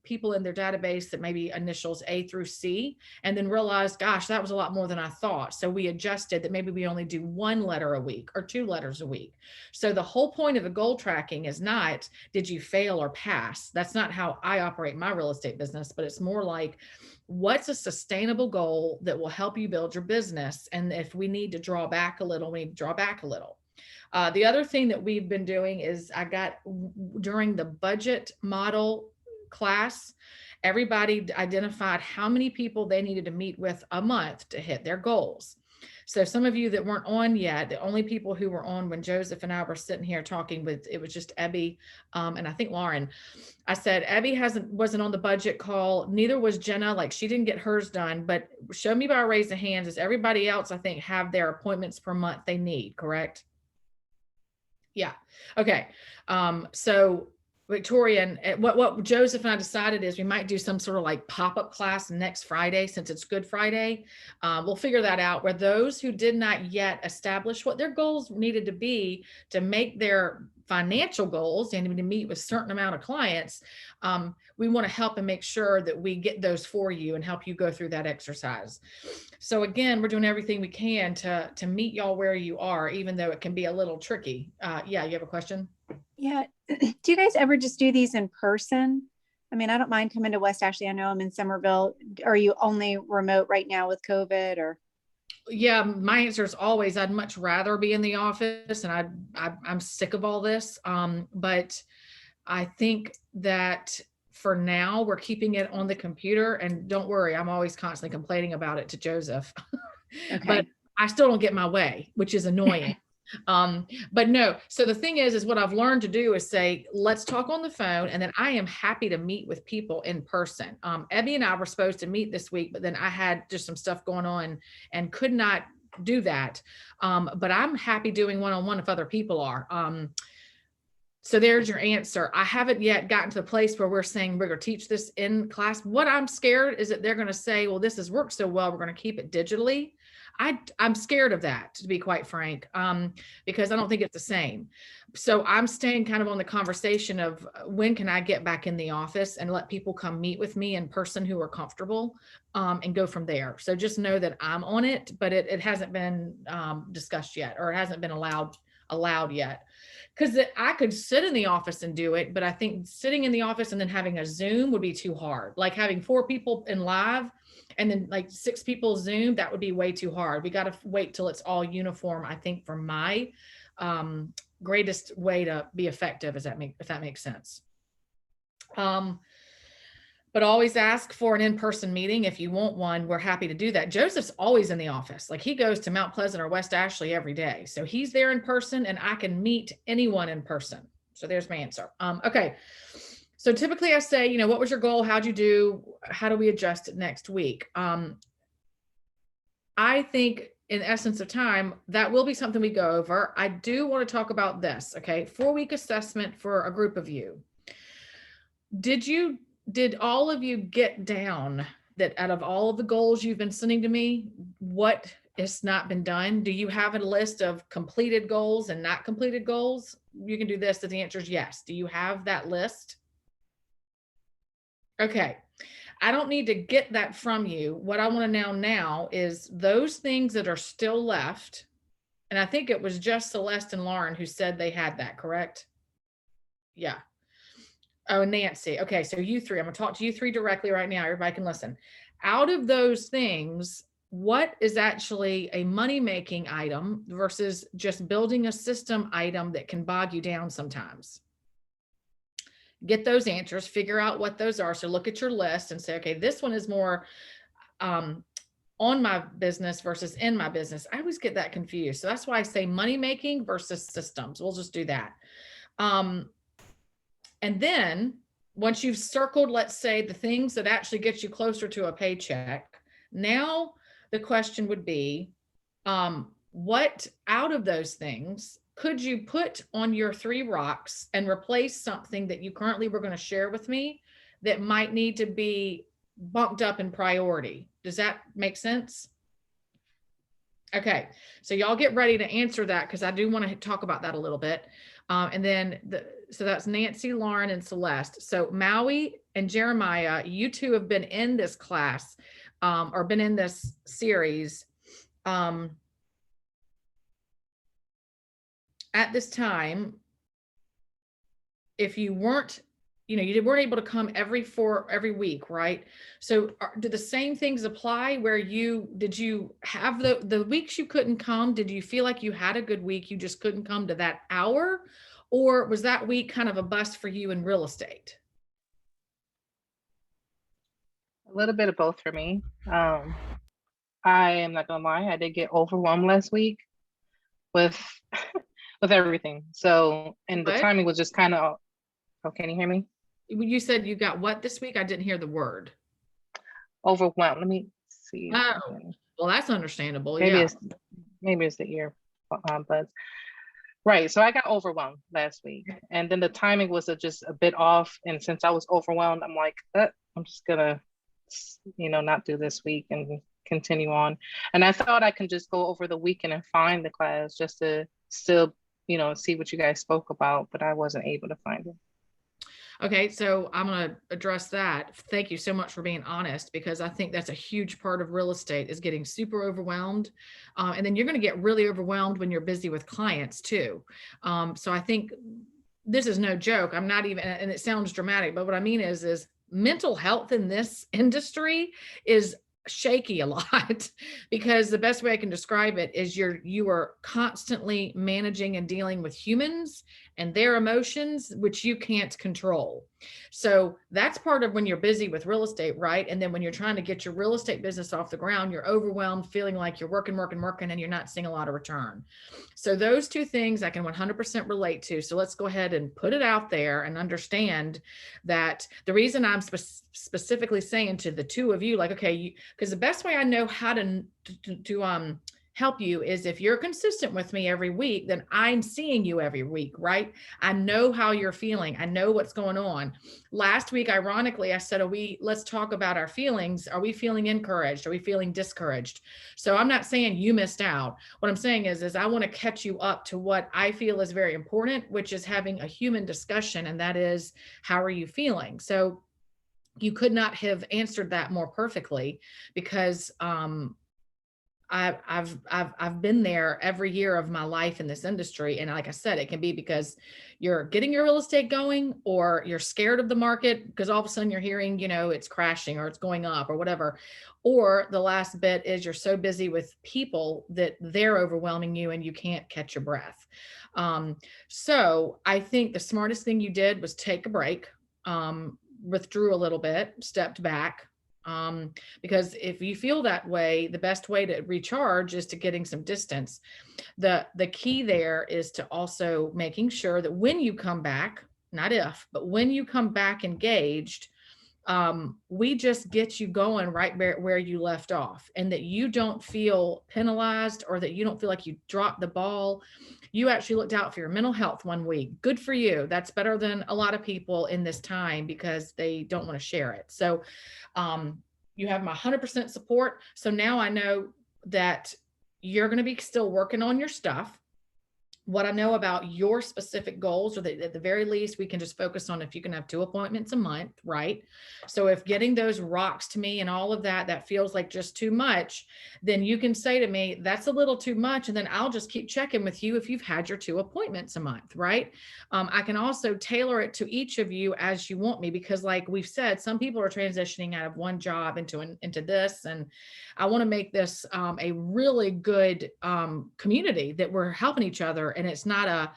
people in their database that maybe initials A through C, and then realized, gosh, that was a lot more than I thought. So we adjusted that maybe we only do 1 letter a week or 2 letters a week. So the whole point of the goal tracking is not, did you fail or pass? That's not how I operate my real estate business, but it's more like, what's a sustainable goal that will help you build your business? And if we need to draw back a little, we need to draw back a little. The other thing that we've been doing is during the budget model class, everybody identified how many people they needed to meet with a month to hit their goals. So some of you that weren't on yet, the only people who were on when Joseph and I were sitting here talking with, it was just Ebby and I think Lauren. I said, Ebby wasn't on the budget call. Neither was Jenna. Like, she didn't get hers done, but show me by a raise of hands. Is everybody else, I think, have their appointments per month they need, correct? Yeah. Okay. So Victoria, and what Joseph and I decided is we might do some sort of like pop-up class next Friday, since it's Good Friday. We'll figure that out, where those who did not yet establish what their goals needed to be to make their financial goals and to meet with a certain amount of clients, we want to help and make sure that we get those for you and help you go through that exercise. So again, we're doing everything we can to meet y'all where you are, even though it can be a little tricky. Yeah, you have a question? Yeah. Do you guys ever just do these in person? I mean, I don't mind coming to West Ashley. I know I'm in Somerville. Are you only remote right now with COVID, or? Yeah, my answer is always, I'd much rather be in the office, and I'm sick of all this. But I think that for now we're keeping it on the computer, and don't worry, I'm always constantly complaining about it to Joseph, Okay. but I still don't get my way, which is annoying. But no, so the thing is what I've learned to do is say, let's talk on the phone. And then I am happy to meet with people in person. Ebby and I were supposed to meet this week, but then I had just some stuff going on and could not do that. But I'm happy doing one-on-one if other people are. So there's your answer. I haven't yet gotten to the place where we're saying we're going to teach this in class. What I'm scared is that they're going to say, well, this has worked so well, we're going to keep it digitally. I'm scared of that, to be quite frank, because I don't think it's the same. So I'm staying kind of on the conversation of when can I get back in the office and let people come meet with me in person who are comfortable, and go from there. So just know that I'm on it, but it hasn't been discussed yet, or it hasn't been allowed yet. Because I could sit in the office and do it, but I think sitting in the office and then having a Zoom would be too hard. Like having 4 people in live and then like 6 people Zoom, that would be way too hard. We got to wait till it's all uniform, I think, for my greatest way to be effective, if that makes sense. But always ask for an in-person meeting. If you want one, we're happy to do that. Joseph's always in the office. Like, he goes to Mount Pleasant or West Ashley every day. So he's there in person, and I can meet anyone in person. So there's my answer. Okay. So typically I say, what was your goal? How'd you do? How do we adjust it next week? I think in essence of time, that will be something we go over. I do want to talk about this. Okay. 4-week assessment for a group of you. Did all of you get down that out of all of the goals you've been sending to me, what has not been done? Do you have a list of completed goals and not completed goals? You can do this if the answer is yes. Do you have that list? Okay. I don't need to get that from you. What I want to know now is those things that are still left. And I think it was just Celeste and Lauren who said they had that, correct? Yeah. Oh, Nancy. Okay. So you 3, I'm going to talk to you 3 directly right now. Everybody can listen. Out of those things, what is actually a money-making item versus just building a system item that can bog you down sometimes? Get those answers, figure out what those are. So look at your list and say, okay, this one is more on my business versus in my business. I always get that confused. So that's why I say money-making versus systems. We'll just do that. And then once you've circled, let's say, the things that actually get you closer to a paycheck, now the question would be, what out of those things could you put on your 3 rocks and replace something that you currently were going to share with me that might need to be bumped up in priority? Does that make sense? Okay, so y'all get ready to answer that because I do want to talk about that a little bit. And then so that's Nancy, Lauren, and Celeste. So Maui and Jeremiah, you two have been in this class or been in this series at this time. If you weren't, you weren't able to come every week, right? So do the same things apply where did you have the weeks you couldn't come? Did you feel like you had a good week, you just couldn't come to that hour? Or was that week kind of a bust for you in real estate? A little bit of both for me. I am not gonna lie, I did get overwhelmed last week with with everything. So, and the What? timing was just kind of, oh, can you hear me? You said you got what this week? I didn't hear the word. Overwhelmed. Let me see. Oh, well, that's understandable. Maybe Yeah. it's the ear buds. Right. So I got overwhelmed last week, and then the timing was just a bit off. And since I was overwhelmed, I'm like, I'm just gonna, not do this week and continue on. And I thought I can just go over the weekend and find the class just to still, see what you guys spoke about, but I wasn't able to find it. Okay, so I'm going to address that. Thank you so much for being honest, because I think that's a huge part of real estate is getting super overwhelmed. And then you're going to get really overwhelmed when you're busy with clients too. So I think this is no joke. I'm not even, and it sounds dramatic, but what I mean is mental health in this industry is shaky a lot because the best way I can describe it is you are constantly managing and dealing with humans and their emotions, which you can't control. So that's part of when you're busy with real estate, right? And then when you're trying to get your real estate business off the ground, you're overwhelmed, feeling like you're working, and you're not seeing a lot of return. So those two things I can 100% relate to. So let's go ahead and put it out there and understand that the reason I'm specifically saying to the two of you, like, okay, because the best way I know how to help you is if you're consistent with me every week, then I'm seeing you every week, right? I know how you're feeling. I know what's going on. Last week, ironically, I said, let's talk about our feelings. Are we feeling encouraged? Are we feeling discouraged? So I'm not saying you missed out. What I'm saying is I want to catch you up to what I feel is very important, which is having a human discussion. And that is, how are you feeling? So you could not have answered that more perfectly because, I've been there every year of my life in this industry. And like I said, it can be because you're getting your real estate going or you're scared of the market because all of a sudden you're hearing, it's crashing or it's going up or whatever. Or the last bit is you're so busy with people that they're overwhelming you and you can't catch your breath. So I think the smartest thing you did was take a break, withdrew a little bit, stepped back. Because if you feel that way, the best way to recharge is to getting some distance. The key there is to also making sure that when you come back, not if, but when you come back engaged, we just get you going right where you left off, and that you don't feel penalized or that you don't feel like you dropped the ball. You actually looked out for your mental health one week. Good for you. That's better than a lot of people in this time because they don't want to share it. So you have my 100% support. So now I know that you're going to be still working on your stuff. What I know about your specific goals, or that at the very least, we can just focus on if you can have 2 appointments a month, right? So if getting those rocks to me and all of that feels like just too much, then you can say to me, that's a little too much. And then I'll just keep checking with you if you've had your 2 appointments a month, right? I can also tailor it to each of you as you want me, because like we've said, some people are transitioning out of one job into this. And I want to make this a really good community that we're helping each other, and it's not a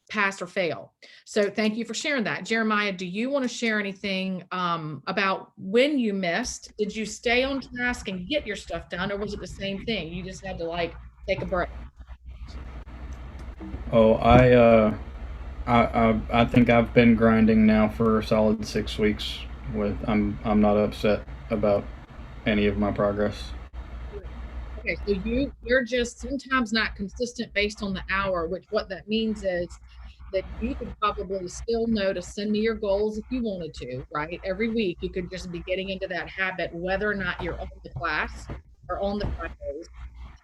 pass or fail. So thank you for sharing that. Jeremiah, do you want to share anything about when you missed? Did you stay on task and get your stuff done, or was it the same thing? You just had to take a break? Oh, I think I've been grinding now for a solid 6 weeks. I'm not upset about any of my progress. Okay, so you're just sometimes not consistent based on the hour, which what that means is that you could probably still know to send me your goals if you wanted to, right? Every week you could just be getting into that habit, whether or not you're on the class or on the Fridays.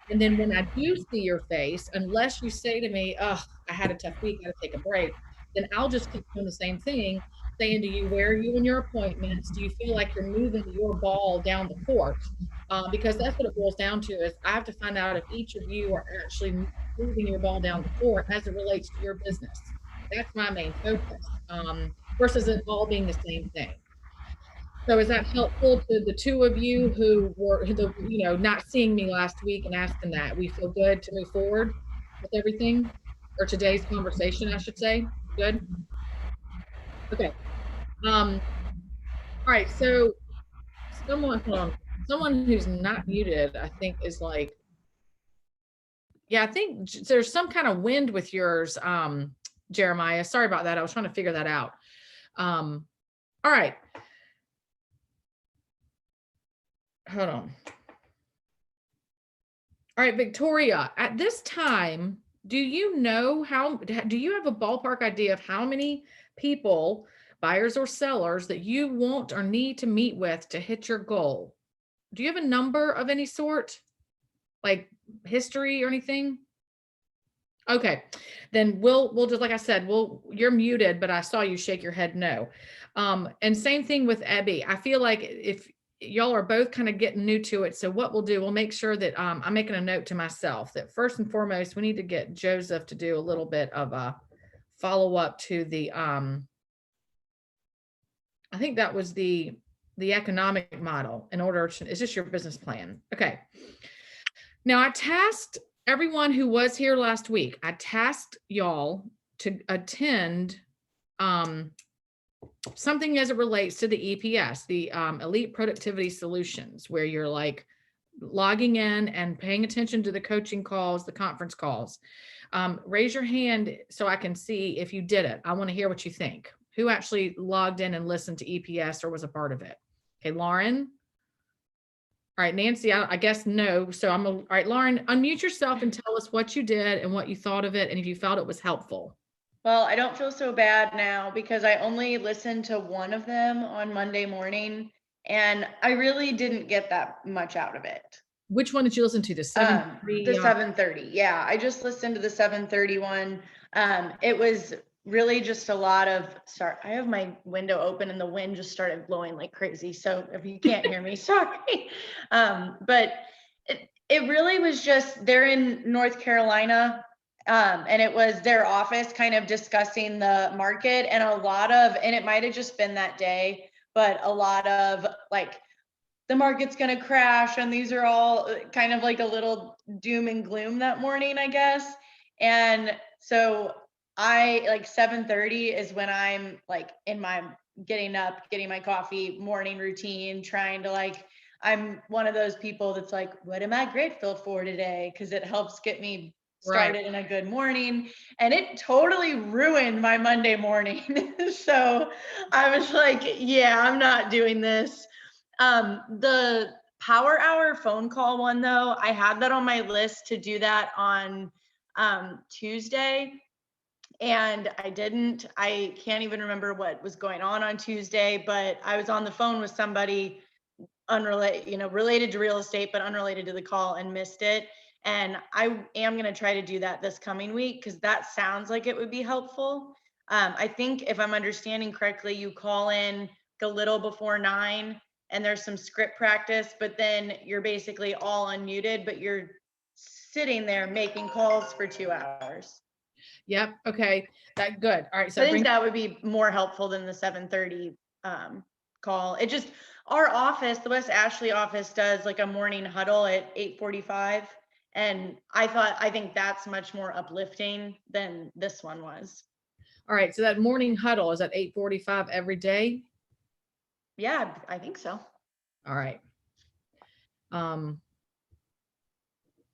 And then when I do see your face, unless you say to me, oh, I had a tough week, got to take a break, then I'll just keep doing the same thing, saying to you, where are you in your appointments? Do you feel like you're moving your ball down the court? Because that's what it boils down to is I have to find out if each of you are actually moving your ball down the court as it relates to your business. That's my main focus, versus it all being the same thing. So is that helpful to the two of you who were, not seeing me last week and asking that? We feel good to move forward with everything, or today's conversation, I should say. Good. Okay. All right. So someone who's not muted, I think is like, yeah, I think there's some kind of wind with yours, Jeremiah. Sorry about that. I was trying to figure that out. All right. Hold on. All right, Victoria, at this time, do you have a ballpark idea of how many people, buyers or sellers, that you want or need to meet with to hit your goal? Do you have a number of any sort, like history or anything? Okay, then we'll just, like I said, you're muted, but I saw you shake your head no. And same thing with Abby. I feel like if y'all are both kind of getting new to it, so what we'll do, we'll make sure that I'm making a note to myself that first and foremost, we need to get Joseph to do a little bit of a follow up to the I think that was the economic model in order to, is this your business plan? Okay. Now I tasked everyone who was here last week, I tasked y'all to attend something as it relates to the EPS, the Elite Productivity Solutions, where you're like logging in and paying attention to the coaching calls, the conference calls. Raise your hand so I can see if you did it. I want to hear what you think. Who actually logged in and listened to EPS or was a part of it? Okay, Lauren. All right, Nancy, I guess no. So all right, Lauren, unmute yourself and tell us what you did and what you thought of it and if you felt it was helpful. Well, I don't feel so bad now because I only listened to one of them on Monday morning and I really didn't get that much out of it. Which one did you listen to? The 7:30? The 7:30. Yeah, I just listened to the 7:30 one. It was really just a lot of, sorry, I have my window open and the wind just started blowing like crazy. So if you can't hear me, sorry. But it really was just, they're in North Carolina. And it was their office kind of discussing the market and and it might've just been that day, but a lot of like, the market's going to crash. And these are all kind of like a little doom and gloom that morning, I guess. And so like 7:30 is when I'm like in my getting up, getting my coffee, morning routine, trying to like, I'm one of those people that's like, what am I grateful for today? Because it helps get me started in a good morning, and it totally ruined my Monday morning. So I was like, yeah, I'm not doing this. The Power Hour phone call one though, I had that on my list to do that on Tuesday, and I didn't. I can't even remember what was going on Tuesday, but I was on the phone with somebody unrelated, related to real estate, but unrelated to the call, and missed it. And I am going to try to do that this coming week because that sounds like it would be helpful. I think if I'm understanding correctly, you call in a little before 9 and there's some script practice, but then you're basically all unmuted, but you're sitting there making calls for 2 hours. Yep. Okay. That good. All right. So I think that would be more helpful than the 7:30 call. It just, our office, the West Ashley office does like a morning huddle at 8:45. And I think that's much more uplifting than this one was. All right. So that morning huddle is at 8:45 every day? Yeah, I think so. All right. I'm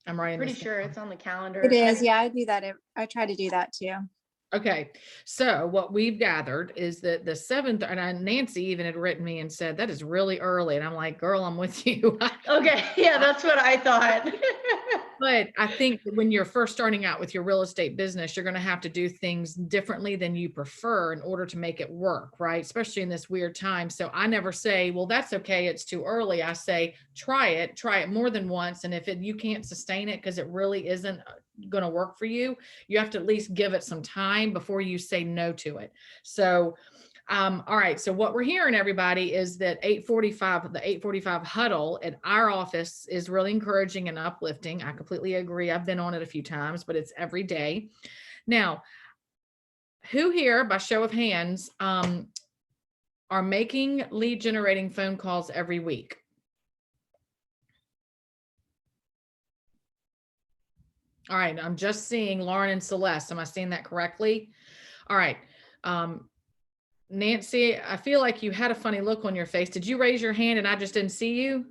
writing. Pretty sure it's on the calendar. It is. Yeah, I do that. I try to do that too. Okay. So what we've gathered is that the 7th, and Nancy even had written me and said, that is really early. And I'm like, girl, I'm with you. Okay. Yeah, that's what I thought. But I think that when you're first starting out with your real estate business, you're going to have to do things differently than you prefer in order to make it work, right? Especially in this weird time. So I never say, well, that's okay, it's too early. I say, try it more than once. And if you can't sustain it because it really isn't going to work for you, you have to at least give it some time before you say no to it. So all right. So what we're hearing, everybody, is that the 845 huddle at our office is really encouraging and uplifting. I completely agree. I've been on it a few times, but it's every day. Now, who here, by show of hands, are making lead generating phone calls every week? All right. I'm just seeing Lauren and Celeste. Am I seeing that correctly? All right. Nancy, I feel like you had a funny look on your face. Did you raise your hand and I just didn't see you?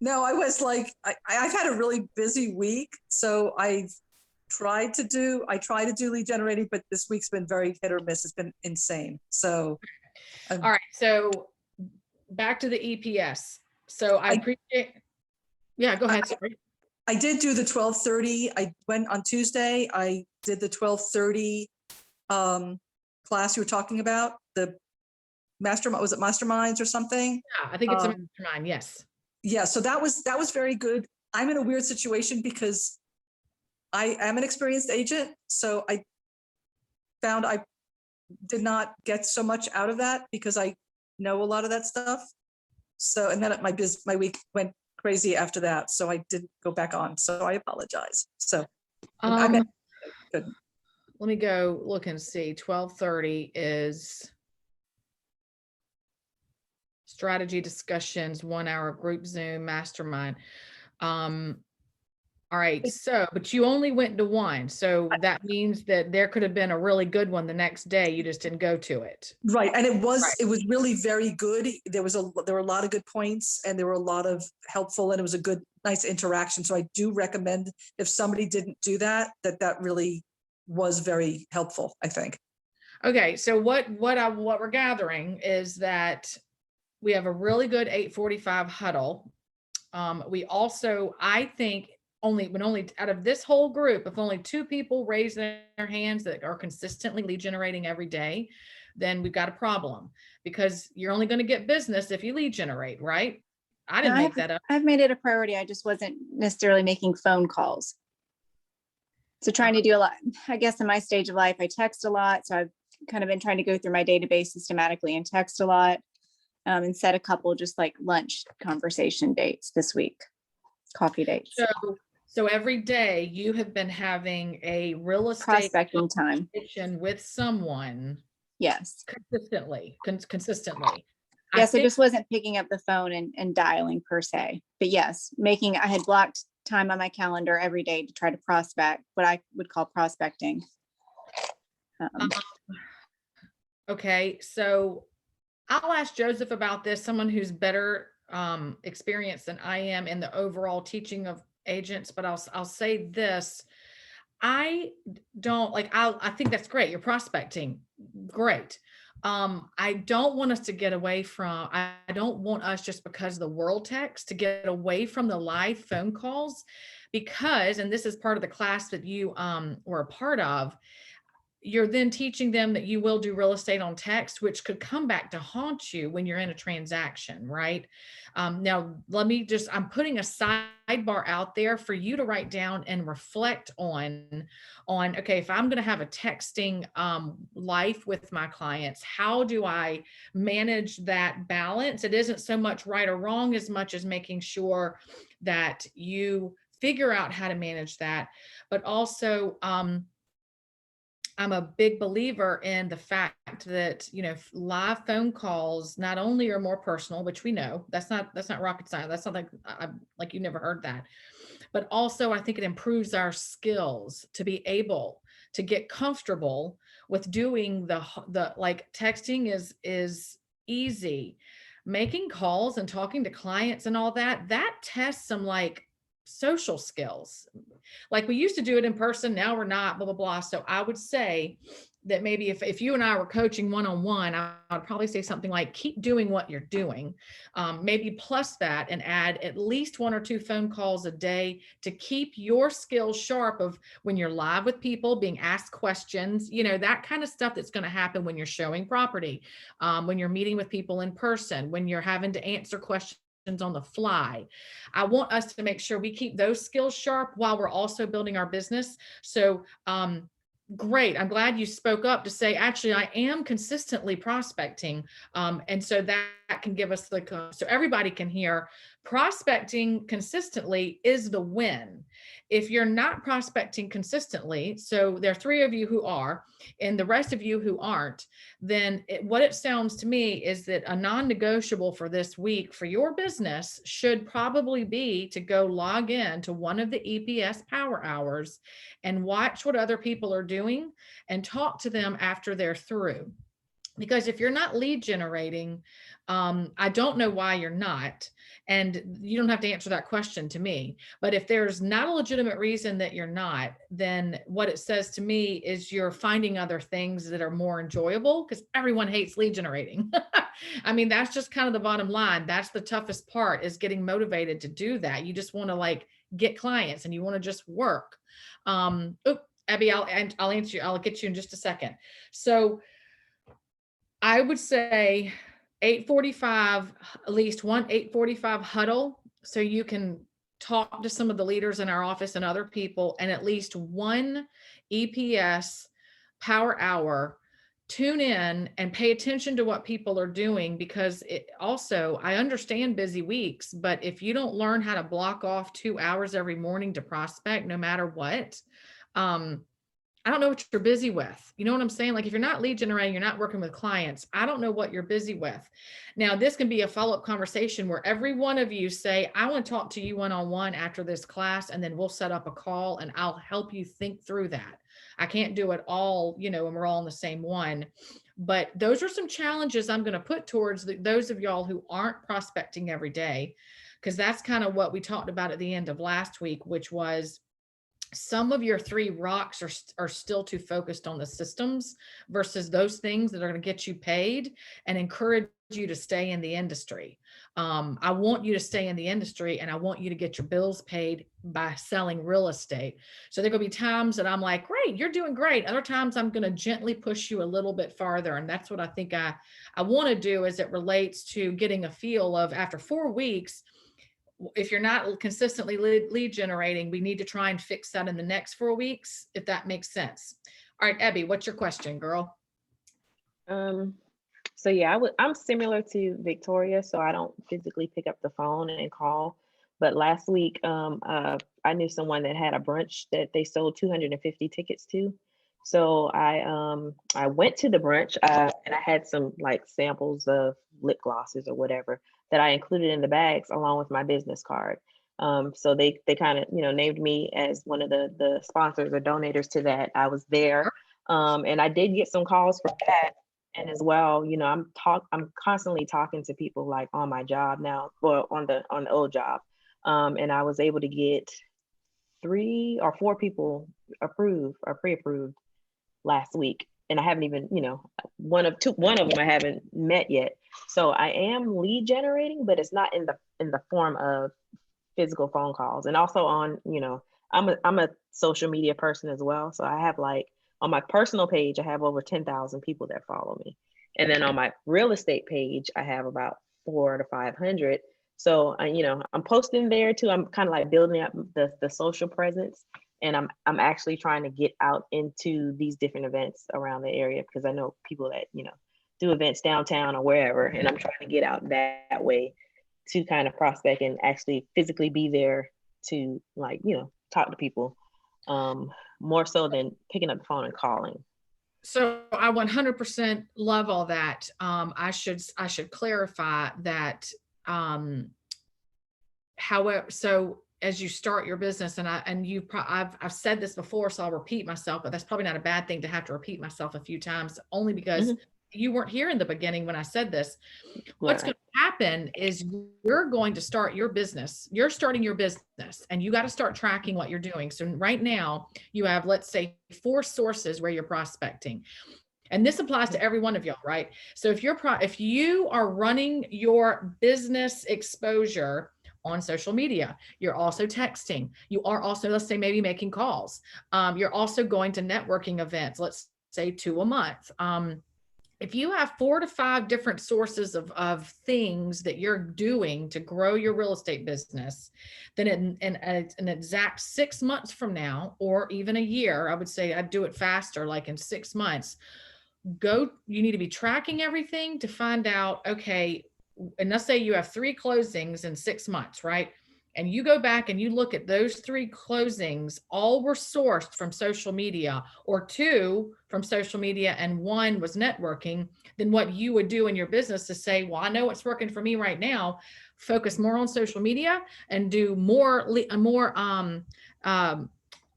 No, I was like, I've had a really busy week. So I try to do lead generating, but this week's been very hit or miss. It's been insane. So. All right. So back to the EPS. So I appreciate, yeah, go ahead. Sorry. I did do the 12:30. I went on Tuesday. I did the 12:30 class you were talking about, the mastermind. Was it masterminds or something? Yeah, I think it's a mastermind. Yes. Yeah. So that was very good. I'm in a weird situation because I am an experienced agent. So I found I did not get so much out of that because I know a lot of that stuff. So, and then my week went crazy after that. So I didn't go back on. So I apologize. So good. Let me go look and see. 12:30 is strategy discussions, 1 hour group Zoom mastermind. All right. So, but you only went to one. So that means that there could have been a really good one the next day. You just didn't go to it. Right. And it was really very good. There were a lot of good points and there were a lot of helpful, and it was a good, nice interaction. So I do recommend if somebody didn't do that really was very helpful, I think. Okay. So what we're gathering is that we have a really good 845 huddle. We also, I think, only out of this whole group, if only 2 people raise their hands that are consistently lead generating every day, then we've got a problem, because you're only going to get business if you lead generate, right? I didn't make that up. I've made it a priority. I just wasn't necessarily making phone calls. So trying to do a lot, I guess in my stage of life, I text a lot. So I've kind of been trying to go through my database systematically and text a lot, and set a couple just like lunch conversation dates this week, coffee dates. So every day you have been having a real estate prospecting time with someone. Yes. Consistently. Yes, I just wasn't picking up the phone and dialing per se, but yes, I had blocked time on my calendar every day to try to prospect, what I would call prospecting. Okay. So I'll ask Joseph about this, someone who's better experienced than I am in the overall teaching of agents, but I'll say this. I don't like, I think that's great. You're prospecting. Great. I don't want us to get away from, I don't want us, just because of the world text, to get away from the live phone calls, because, and this is part of the class that you were a part of, you're then teaching them that you will do real estate on text, which could come back to haunt you when you're in a transaction, right? Now, I'm putting a sidebar out there for you to write down and reflect on, okay, if I'm going to have a texting life with my clients, how do I manage that balance? It isn't so much right or wrong as much as making sure that you figure out how to manage that, but also, I'm a big believer in the fact that, live phone calls not only are more personal, which we know that's not rocket science. That's not like you never heard that, but also I think it improves our skills to be able to get comfortable with doing the like texting is easy. Making calls and talking to clients and all that tests some like social skills. Like we used to do it in person, now we're not, blah, blah, blah. So I would say that maybe if you and I were coaching one-on-one, I would probably say something like, keep doing what you're doing. Maybe plus that and add at least 1 or 2 phone calls a day to keep your skills sharp of when you're live with people, being asked questions, you know, that kind of stuff that's going to happen when you're showing property, when you're meeting with people in person, when you're having to answer questions on the fly. I want us to make sure we keep those skills sharp while we're also building our business. So, great. I'm glad you spoke up to say, actually, I am consistently prospecting. And so that can give us so everybody can hear prospecting consistently is the win. If you're not prospecting consistently, so there are 3 of you who are, and the rest of you who aren't, then what it sounds to me is that a non-negotiable for this week for your business should probably be to go log in to one of the EPS power hours and watch what other people are doing and talk to them after they're through. Because if you're not lead generating, I don't know why you're not. And you don't have to answer that question to me. But if there's not a legitimate reason that you're not, then what it says to me is you're finding other things that are more enjoyable, because everyone hates lead generating. I mean, that's just kind of the bottom line. That's the toughest part, is getting motivated to do that. You just want to like get clients and you want to just work. Abby, I'll answer you. I'll get you in just a second. So I would say 8:45, at least one 8:45 huddle, so you can talk to some of the leaders in our office and other people, and at least one EPS power hour. Tune in and pay attention to what people are doing, because it also, I understand busy weeks, but if you don't learn how to block off 2 hours every morning to prospect, no matter what, I don't know what you're busy with. You know what I'm saying? Like if you're not lead generating, you're not working with clients, I don't know what you're busy with. Now, this can be a follow-up conversation where every one of you say, I want to talk to you one-on-one after this class, and then we'll set up a call and I'll help you think through that. I can't do it all, you know, and we're all in the same one. But those are some challenges I'm going to put towards those of y'all who aren't prospecting every day, because that's kind of what we talked about at the end of last week, which was some of your 3 rocks are still too focused on the systems versus those things that are going to get you paid and encourage you to stay in the industry. I want you to stay in the industry, and I want you to get your bills paid by selling real estate. So there are going to be times that I'm like, great, you're doing great. Other times I'm going to gently push you a little bit farther. And that's what I think I want to do as it relates to getting a feel of, after 4 weeks, if you're not consistently lead generating, we need to try and fix that in the next 4 weeks, if that makes sense. All right, Abby, what's your question, girl? So yeah, I'm similar to Victoria, so I don't physically pick up the phone and call. But last week, I knew someone that had a brunch that they sold 250 tickets to. So I went to the brunch and I had some like samples of lip glosses or whatever that I included in the bags along with my business card. So they kind of, you know, named me as one of the sponsors or donators to that. I was there, and I did get some calls for that. And as well, you know, I'm constantly talking to people like on my job now, or on the old job, and I was able to get 3 or 4 people approved or pre-approved last week, and I haven't even, you know, one of them I haven't met yet. So I am lead generating, but it's not in the form of physical phone calls. And also on, you know, I'm a social media person as well. So I have like, on my personal page, I have over 10,000 people that follow me. And then on my real estate page, I have about 400 to 500. So you know, I'm posting there too. I'm kind of like building up the social presence. And I'm actually trying to get out into these different events around the area, because I know people that, you know, do events downtown or wherever. And I'm trying to get out that way to kind of prospect and actually physically be there to, like, you know, talk to people, more so than picking up the phone and calling. So I 100% love all that. I should clarify that. However, so as you start your business, and I've said this before, so I'll repeat myself, but that's probably not a bad thing to have to repeat myself a few times, only because you weren't here in the beginning when I said this. What's Right. going to happen is you're going to start your business. You're starting your business and you got to start tracking what you're doing. So right now you have, let's say, 4 sources where you're prospecting. And this applies to every one of y'all, right? So if if you are running your business exposure on social media, you're also texting, you are also, let's say, maybe making calls. You're also going to networking events, let's say 2 a month. If you have 4 to 5 different sources of things that you're doing to grow your real estate business, then in an exact 6 months from now, or even a year, I would say I'd do it faster, like in 6 months, you need to be tracking everything to find out, okay, and let's say you have 3 closings in 6 months, right? And you go back and you look at those 3 closings, all were sourced from social media, or 2 from social media and 1 was networking. Then what you would do in your business is say, well, I know what's working for me right now, focus more on social media and do more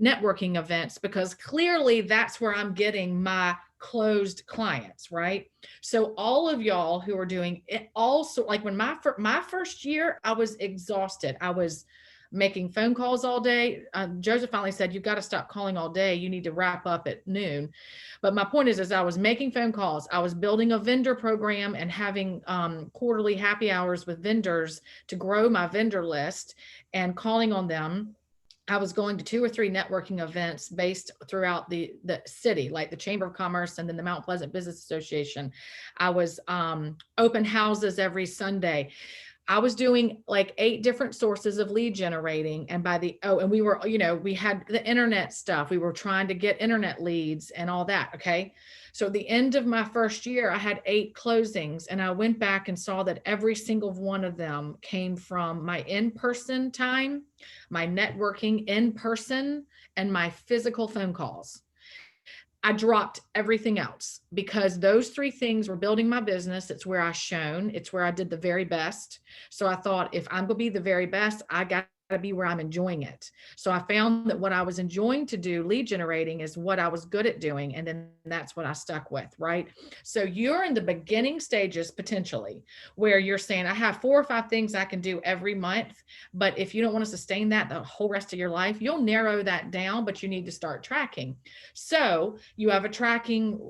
networking events, because clearly that's where I'm getting my closed clients, right? So all of y'all who are doing it also, like when my first year, I was exhausted. I was making phone calls all day. Joseph finally said, you've got to stop calling all day. You need to wrap up at noon. But my point is I was making phone calls. I was building a vendor program and having quarterly happy hours with vendors to grow my vendor list and calling on them. I was going to 2 or 3 networking events based throughout the city, like the Chamber of Commerce and then the Mount Pleasant Business Association. I was open houses every Sunday. I was doing like 8 different sources of lead generating. And and we were, we had the internet stuff. We were trying to get internet leads and all that. Okay. So at the end of my first year, I had 8 closings, and I went back and saw that every single one of them came from my in-person time, my networking in person, and my physical phone calls. I dropped everything else because those 3 things were building my business. It's where I shone. It's where I did the very best. So I thought, if I'm going to be the very best, I got to be where I'm enjoying it. So I found that what I was enjoying to do, lead generating, is what I was good at doing. And then that's what I stuck with, right? So you're in the beginning stages potentially where you're saying, I have 4 or 5 things I can do every month. But if you don't want to sustain that the whole rest of your life, you'll narrow that down, but you need to start tracking. So you have a tracking,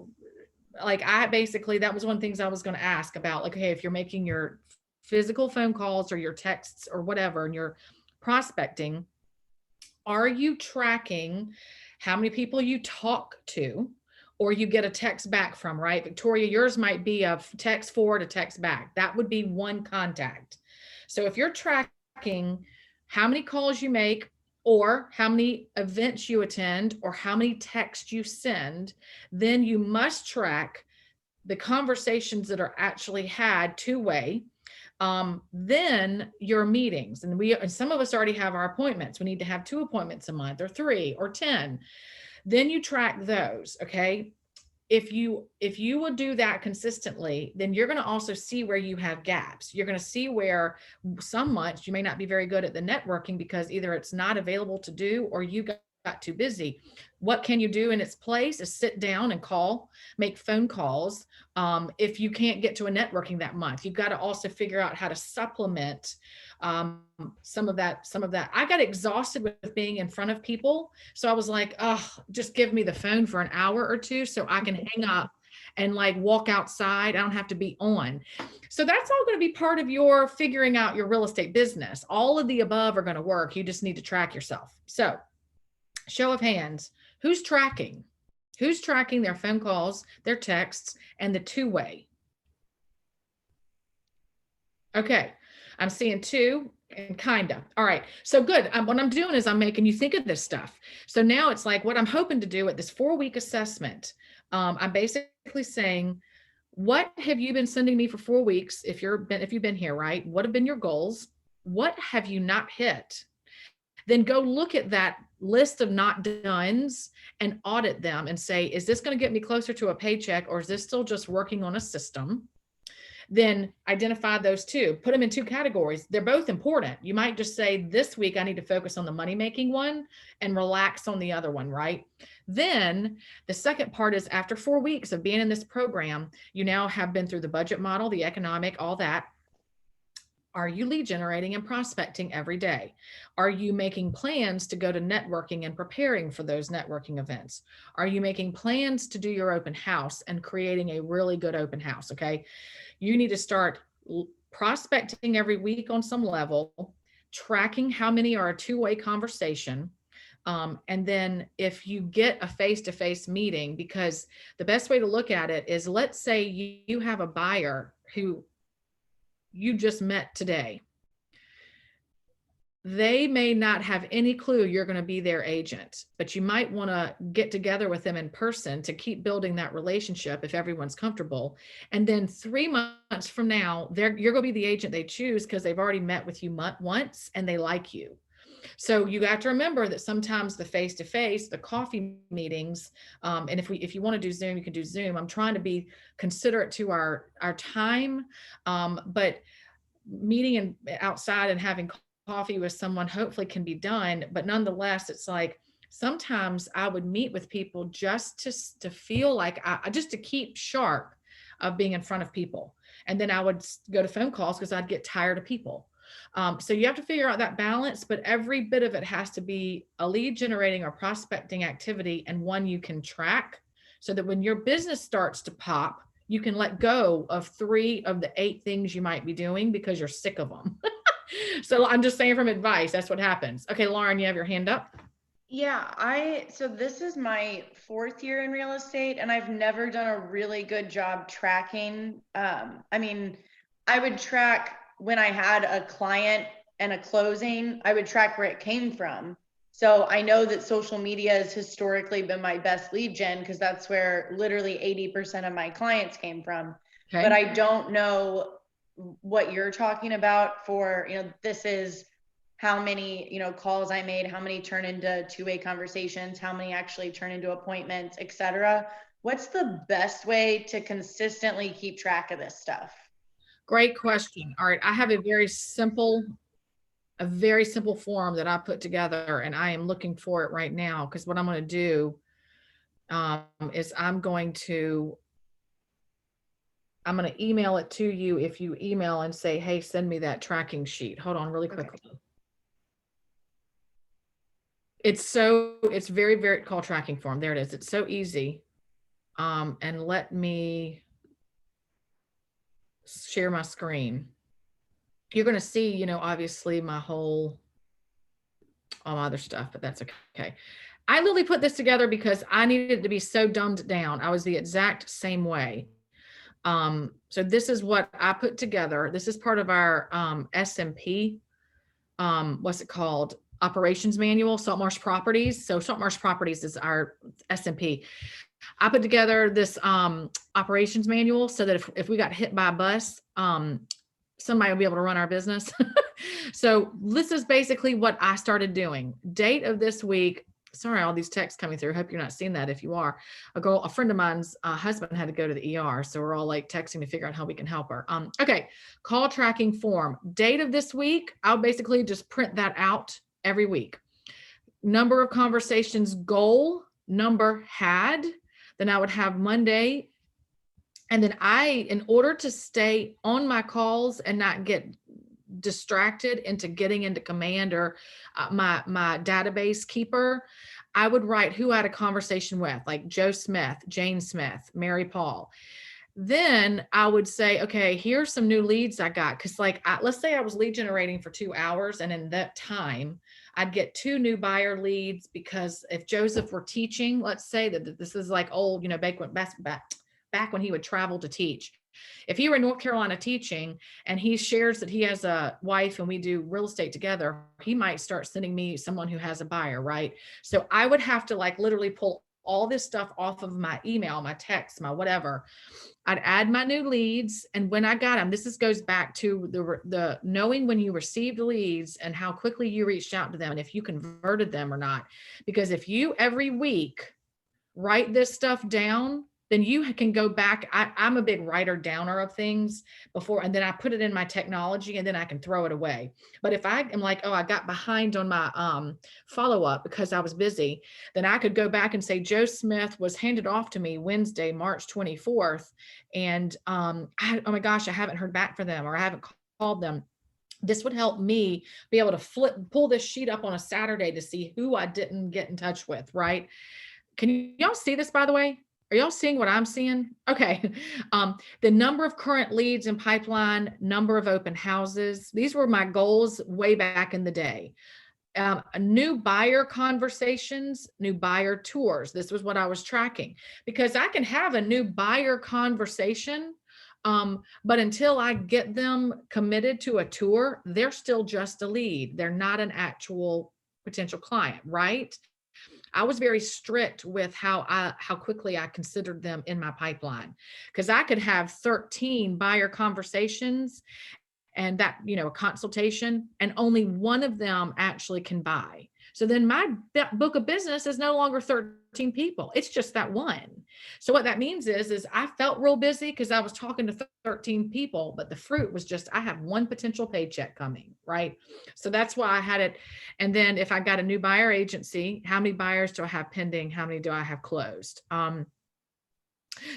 like that was one of the things I was going to ask about, like, okay, if you're making your physical phone calls or your texts or whatever, and you're prospecting, are you tracking how many people you talk to or you get a text back from, right? Victoria, yours might be a text forward, a text back. That would be 1 contact. So if you're tracking how many calls you make, or how many events you attend, or how many texts you send, then you must track the conversations that are actually had 2-way. Then your meetings, and some of us already have our appointments. We need to have 2 appointments a month, or 3 or 10. Then you track those. Okay. If you will do that consistently, then you're going to also see where you have gaps. You're going to see where some months you may not be very good at the networking because either it's not available to do or you got too busy. What can you do in its place is sit down and make phone calls. If you can't get to a networking that month, you've got to also figure out how to supplement some of that. I got exhausted with being in front of people. So I was like, oh, just give me the phone for an hour or 2 so I can hang up and like walk outside. I don't have to be on. So that's all going to be part of your figuring out your real estate business. All of the above are going to work. You just need to track yourself. So show of hands, who's tracking? Who's tracking their phone calls, their texts, and the 2-way? Okay, I'm seeing 2 and kinda. All right, so good. What I'm doing is I'm making you think of this stuff. So now it's like what I'm hoping to do at this 4-week assessment. I'm basically saying, what have you been sending me for 4 weeks? If you've been here, right? What have been your goals? What have you not hit? Then go look at that list of not dones and audit them and say, is this going to get me closer to a paycheck, or is this still just working on a system? then identify those two, put them in two categories. They're both important. You might just say, this week I need to focus on the money-making one and relax on the other one, right? Then the second part is, after 4 weeks of being in this program, you now have been through the budget model, the economic, all that. Are you lead generating and prospecting every day? Are you making plans to go to networking and preparing for those networking events? Are you making plans to do your open house and creating a really good open house? Okay. You need to start prospecting every week on some level, tracking how many are a two-way conversation. And then if you get a face-to-face meeting, because the best way to look at it is, let's say you have a buyer who you just met today. They may not have any clue you're going to be their agent, but you might want to get together with them in person to keep building that relationship if everyone's comfortable. And then 3 months from now, you're going to be the agent they choose because they've already met with you once and they like you. So you got to remember that sometimes the face-to-face, the coffee meetings, and if you want to do Zoom, you can do Zoom. I'm trying to be considerate to our time, but meeting outside and having coffee with someone hopefully can be done. But nonetheless, it's like, sometimes I would meet with people just to feel like just to keep sharp of being in front of people. And then I would go to phone calls because I'd get tired of people. So you have to figure out that balance, but every bit of it has to be a lead generating or prospecting activity, and one you can track, so that when your business starts to pop, you can let go of 3 of the 8 things you might be doing because you're sick of them. So I'm just saying from advice, that's what happens. Okay, Lauren, you have your hand up. Yeah, so this is my 4th year in real estate, and I've never done a really good job tracking. I mean, I would track when I had a client and a closing, I would track where it came from. So I know that social media has historically been my best lead gen, because that's where literally 80% of my clients came from. Okay. But I don't know what you're talking about for, this is how many, calls I made, how many turn into two-way conversations, how many actually turn into appointments, etc. What's the best way to consistently keep track of this stuff? Great question. All right. I have a very simple form that I put together, and I am looking for it right now, because what I'm going to do is I'm going to email it to you. If you email and say, hey, send me that tracking sheet. Hold on really quickly. Okay. It's very, very called tracking form. There it is. It's so easy. And let me share my screen. You're going to see, obviously my all my other stuff, but that's okay. I literally put this together because I needed it to be so dumbed down. I was the exact same way. So this is what I put together. This is part of our SMP. What's it called? Operations manual, Saltmarsh Properties. So Saltmarsh Properties is our SMP. I put together this operations manual so that if we got hit by a bus, somebody will be able to run our business. So this is basically what I started doing. Date of this week. Sorry, all these texts coming through. Hope you're not seeing that. If you are, a friend of mine's husband had to go to the ER. So we're all like texting to figure out how we can help her. Okay. Call tracking form. Date of this week. I'll basically just print that out every week. Number of conversations goal, number had. Then I would have Monday. And then in order to stay on my calls and not get distracted into getting into command or my database keeper, I would write who I had a conversation with, like Joe Smith, Jane Smith, Mary Paul. Then I would say, okay, here's some new leads I got. Cause let's say I was lead generating for 2 hours. And in that time, I'd get 2 new buyer leads, because if Joseph were teaching, let's say that this is like old, back when he would travel to teach. If he were in North Carolina teaching and he shares that he has a wife and we do real estate together, he might start sending me someone who has a buyer, right? So I would have to literally pull all this stuff off of my email, my text, my whatever. I'd add my new leads. And when I got them, goes back to the knowing when you received leads and how quickly you reached out to them and if you converted them or not. Because if you every week write this stuff down, then you can go back. I'm a big writer downer of things before, and then I put it in my technology and then I can throw it away. But if I am like, oh, I got behind on my follow-up because I was busy, then I could go back and say, Joe Smith was handed off to me Wednesday, March 24th. And oh my gosh, I haven't heard back from them, or I haven't called them. This would help me be able to pull this sheet up on a Saturday to see who I didn't get in touch with, right? Can y'all see this, by the way? Are y'all seeing what I'm seeing? Okay. The number of current leads in pipeline, number of open houses. These were my goals way back in the day. New buyer conversations, new buyer tours. This was what I was tracking, because I can have a new buyer conversation, but until I get them committed to a tour, they're still just a lead. They're not an actual potential client, right? I was very strict with how quickly I considered them in my pipeline, because I could have 13 buyer conversations and that, a consultation, and only one of them actually can buy. So then my book of business is no longer 13 people. It's just that one. So what that means is I felt real busy because I was talking to 13 people, but the fruit was just, I have one potential paycheck coming, right? So that's why I had it. And then if I got a new buyer agency, how many buyers do I have pending? How many do I have closed?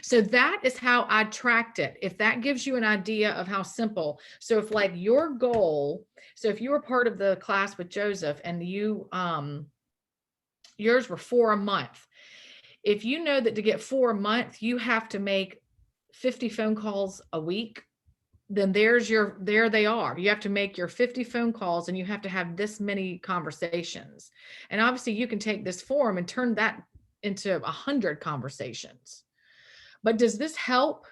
So that is how I tracked it. If that gives you an idea of how simple. So if like your goal, so if you were part of the class with Joseph and you, yours were 4 a month. If you know that to get 4 a month, you have to make 50 phone calls a week, then there they are. You have to make your 50 phone calls and you have to have this many conversations. And obviously you can take this form and turn that into 100 conversations. But does this help?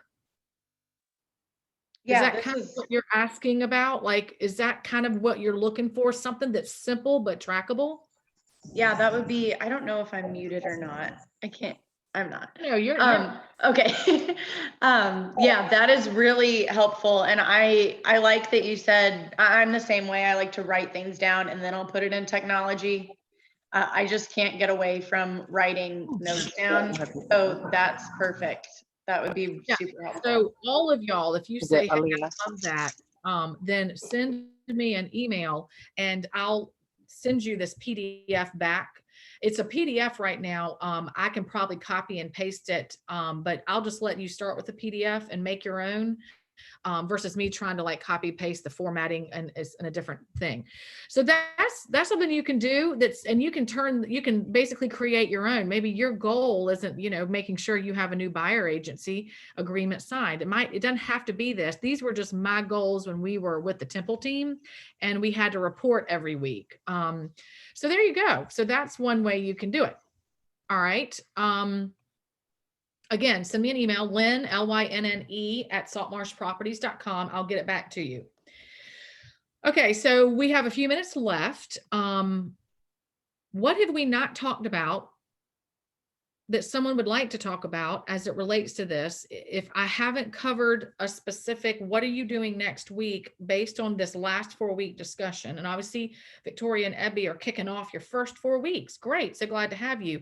Is Yeah, that kind of what you're asking about? Like, is that kind of what you're looking for? Something that's simple but trackable? yeah, that would be, I don't know if I'm muted or not. I'm not. No, you're Okay. Yeah, that is really helpful. And I like that you said, I'm the same way. I like to write things down and then I'll put it in technology. I just can't get away from writing notes down. So that's perfect. That would be super helpful. So all of y'all, if you Is say, it hey, I Alina? love that, then send me an email and I'll send you this PDF back. It's a PDF right now. I can probably copy and paste it, but I'll just let you start with the PDF and make your own. Versus me trying to like copy paste the formatting and it's in a different thing. So that's something you can do, and you can basically create your own. Maybe your goal isn't, making sure you have a new buyer agency agreement signed. It doesn't have to be this. These were just my goals when we were with the Temple team and we had to report every week. So there you go. So that's one way you can do it. All right. Again, send me an email, Lynn, Lynne @saltmarshproperties.com. I'll get it back to you. Okay, so we have a few minutes left. What have we not talked about that someone would like to talk about as it relates to this? If I haven't covered a specific, what are you doing next week based on this last 4-week discussion? And obviously, Victoria and Ebby are kicking off your first 4 weeks. Great, so glad to have you.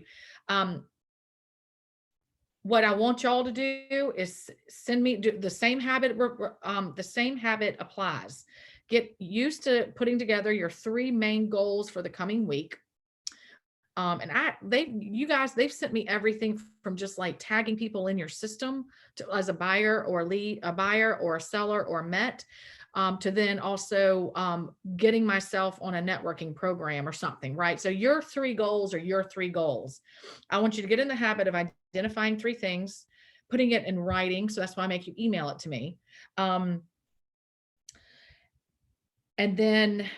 What I want y'all to do is send me the same habit. The same habit applies. Get used to putting together your 3 main goals for the coming week. And they've sent me everything from just like tagging people in your system as a buyer or a buyer or a seller or Met, to then also getting myself on a networking program or something, right? So your 3 goals are your 3 goals. I want you to get in the habit of identifying 3 things, putting it in writing. So that's why I make you email it to me. And then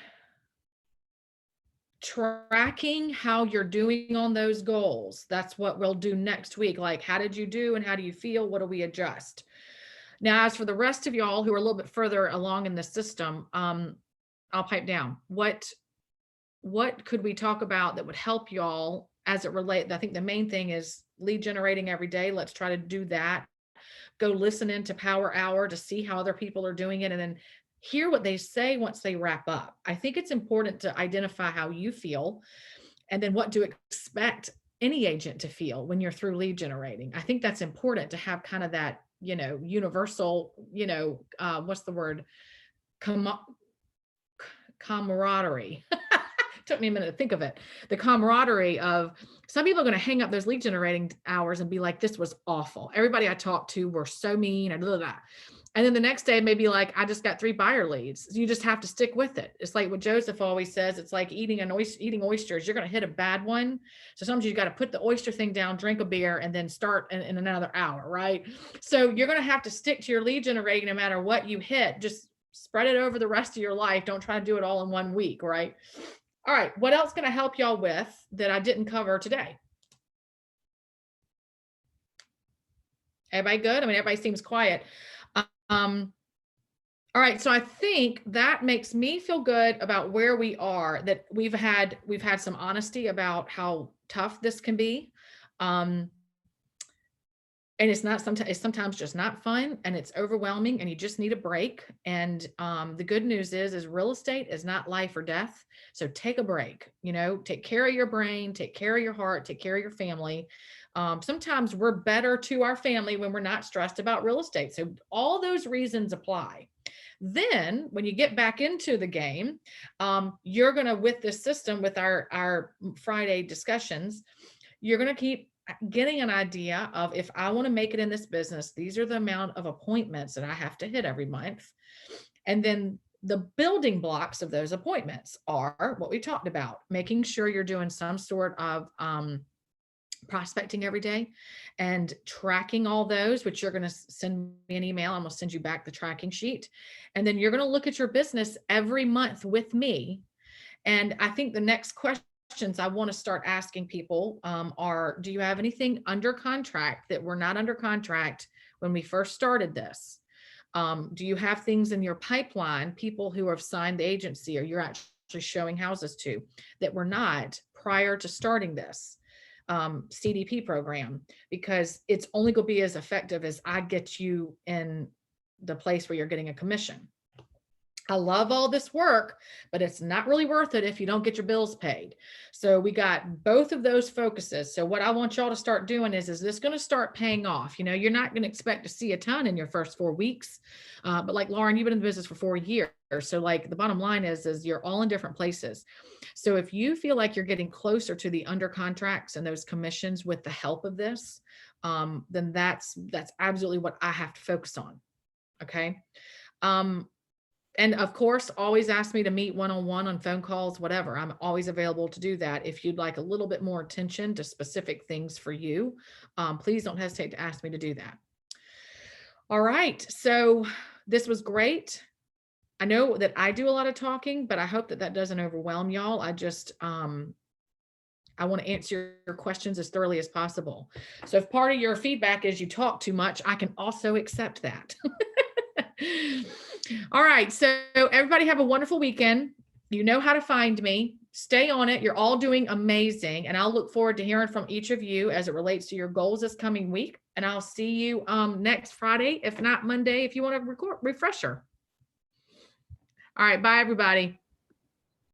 tracking how you're doing on those goals. That's what we'll do next week. Like, how did you do and how do you feel? What do we adjust? Now, as for the rest of y'all who are a little bit further along in the system, I'll pipe down. What could we talk about that would help y'all as it relates? I think the main thing is lead generating every day. Let's try to do that. Go listen into Power Hour to see how other people are doing it and then hear what they say once they wrap up. I think it's important to identify how you feel and then what to expect any agent to feel when you're through lead generating. I think that's important to have kind of that, you know, universal, you know, what's the word? Camaraderie. Took me a minute to think of it. The camaraderie of some people are going to hang up those lead generating hours and be like, this was awful. Everybody I talked to were so mean and blah, blah, blah. And then the next day, maybe like, I just got 3 buyer leads. You just have to stick with it. It's like what Joseph always says. It's like eating oysters. You're going to hit a bad one. So sometimes you got to put the oyster thing down, drink a beer, and then start in another hour, right? So you're going to have to stick to your lead generating no matter what you hit. Just spread it over the rest of your life. Don't try to do it all in one week, right? All right, what else can I help y'all with that I didn't cover today? Everybody good? I mean, everybody seems quiet. All right, so I think that makes me feel good about where we are, that we've had some honesty about how tough this can be. And it's sometimes just not fun, and it's overwhelming, and you just need a break. And the good news is real estate is not life or death. So take a break, you know, take care of your brain, take care of your heart, take care of your family. Sometimes we're better to our family when we're not stressed about real estate. So all those reasons apply. Then when you get back into the game, you're going to, with this system, with our Friday discussions, you're going to keep getting an idea of, if I want to make it in this business, these are the amount of appointments that I have to hit every month. And then the building blocks of those appointments are what we talked about, making sure you're doing some sort of prospecting every day and tracking all those, which you're going to send me an email. I'm going to send you back the tracking sheet. And then you're going to look at your business every month with me. And I think the next questions I want to start asking people are, do you have anything under contract that were not under contract when we first started this? Do you have things in your pipeline, people who have signed the agency or you're actually showing houses to, that were not prior to starting this CDP program? Because it's only going to be as effective as I get you in the place where you're getting a commission. I love all this work, but it's not really worth it if you don't get your bills paid. So we got both of those focuses. So what I want y'all to start doing is this going to start paying off? You know, you're not going to expect to see a ton in your first 4 weeks. But like Lauren, you've been in the business for 4 years. So like the bottom line is you're all in different places. So if you feel like you're getting closer to the under contracts and those commissions with the help of this, then that's absolutely what I have to focus on. Okay. And of course, always ask me to meet one-on-one on phone calls, whatever. I'm always available to do that. If you'd like a little bit more attention to specific things for you, please don't hesitate to ask me to do that. All right. So this was great. I know that I do a lot of talking, but I hope that that doesn't overwhelm y'all. I just, I want to answer your questions as thoroughly as possible. So if part of your feedback is you talk too much, I can also accept that. All right. So everybody have a wonderful weekend. You know how to find me. Stay on it. You're all doing amazing. And I'll look forward to hearing from each of you as it relates to your goals this coming week. And I'll see you next Friday, if not Monday, if you want a refresher. All right. Bye, everybody.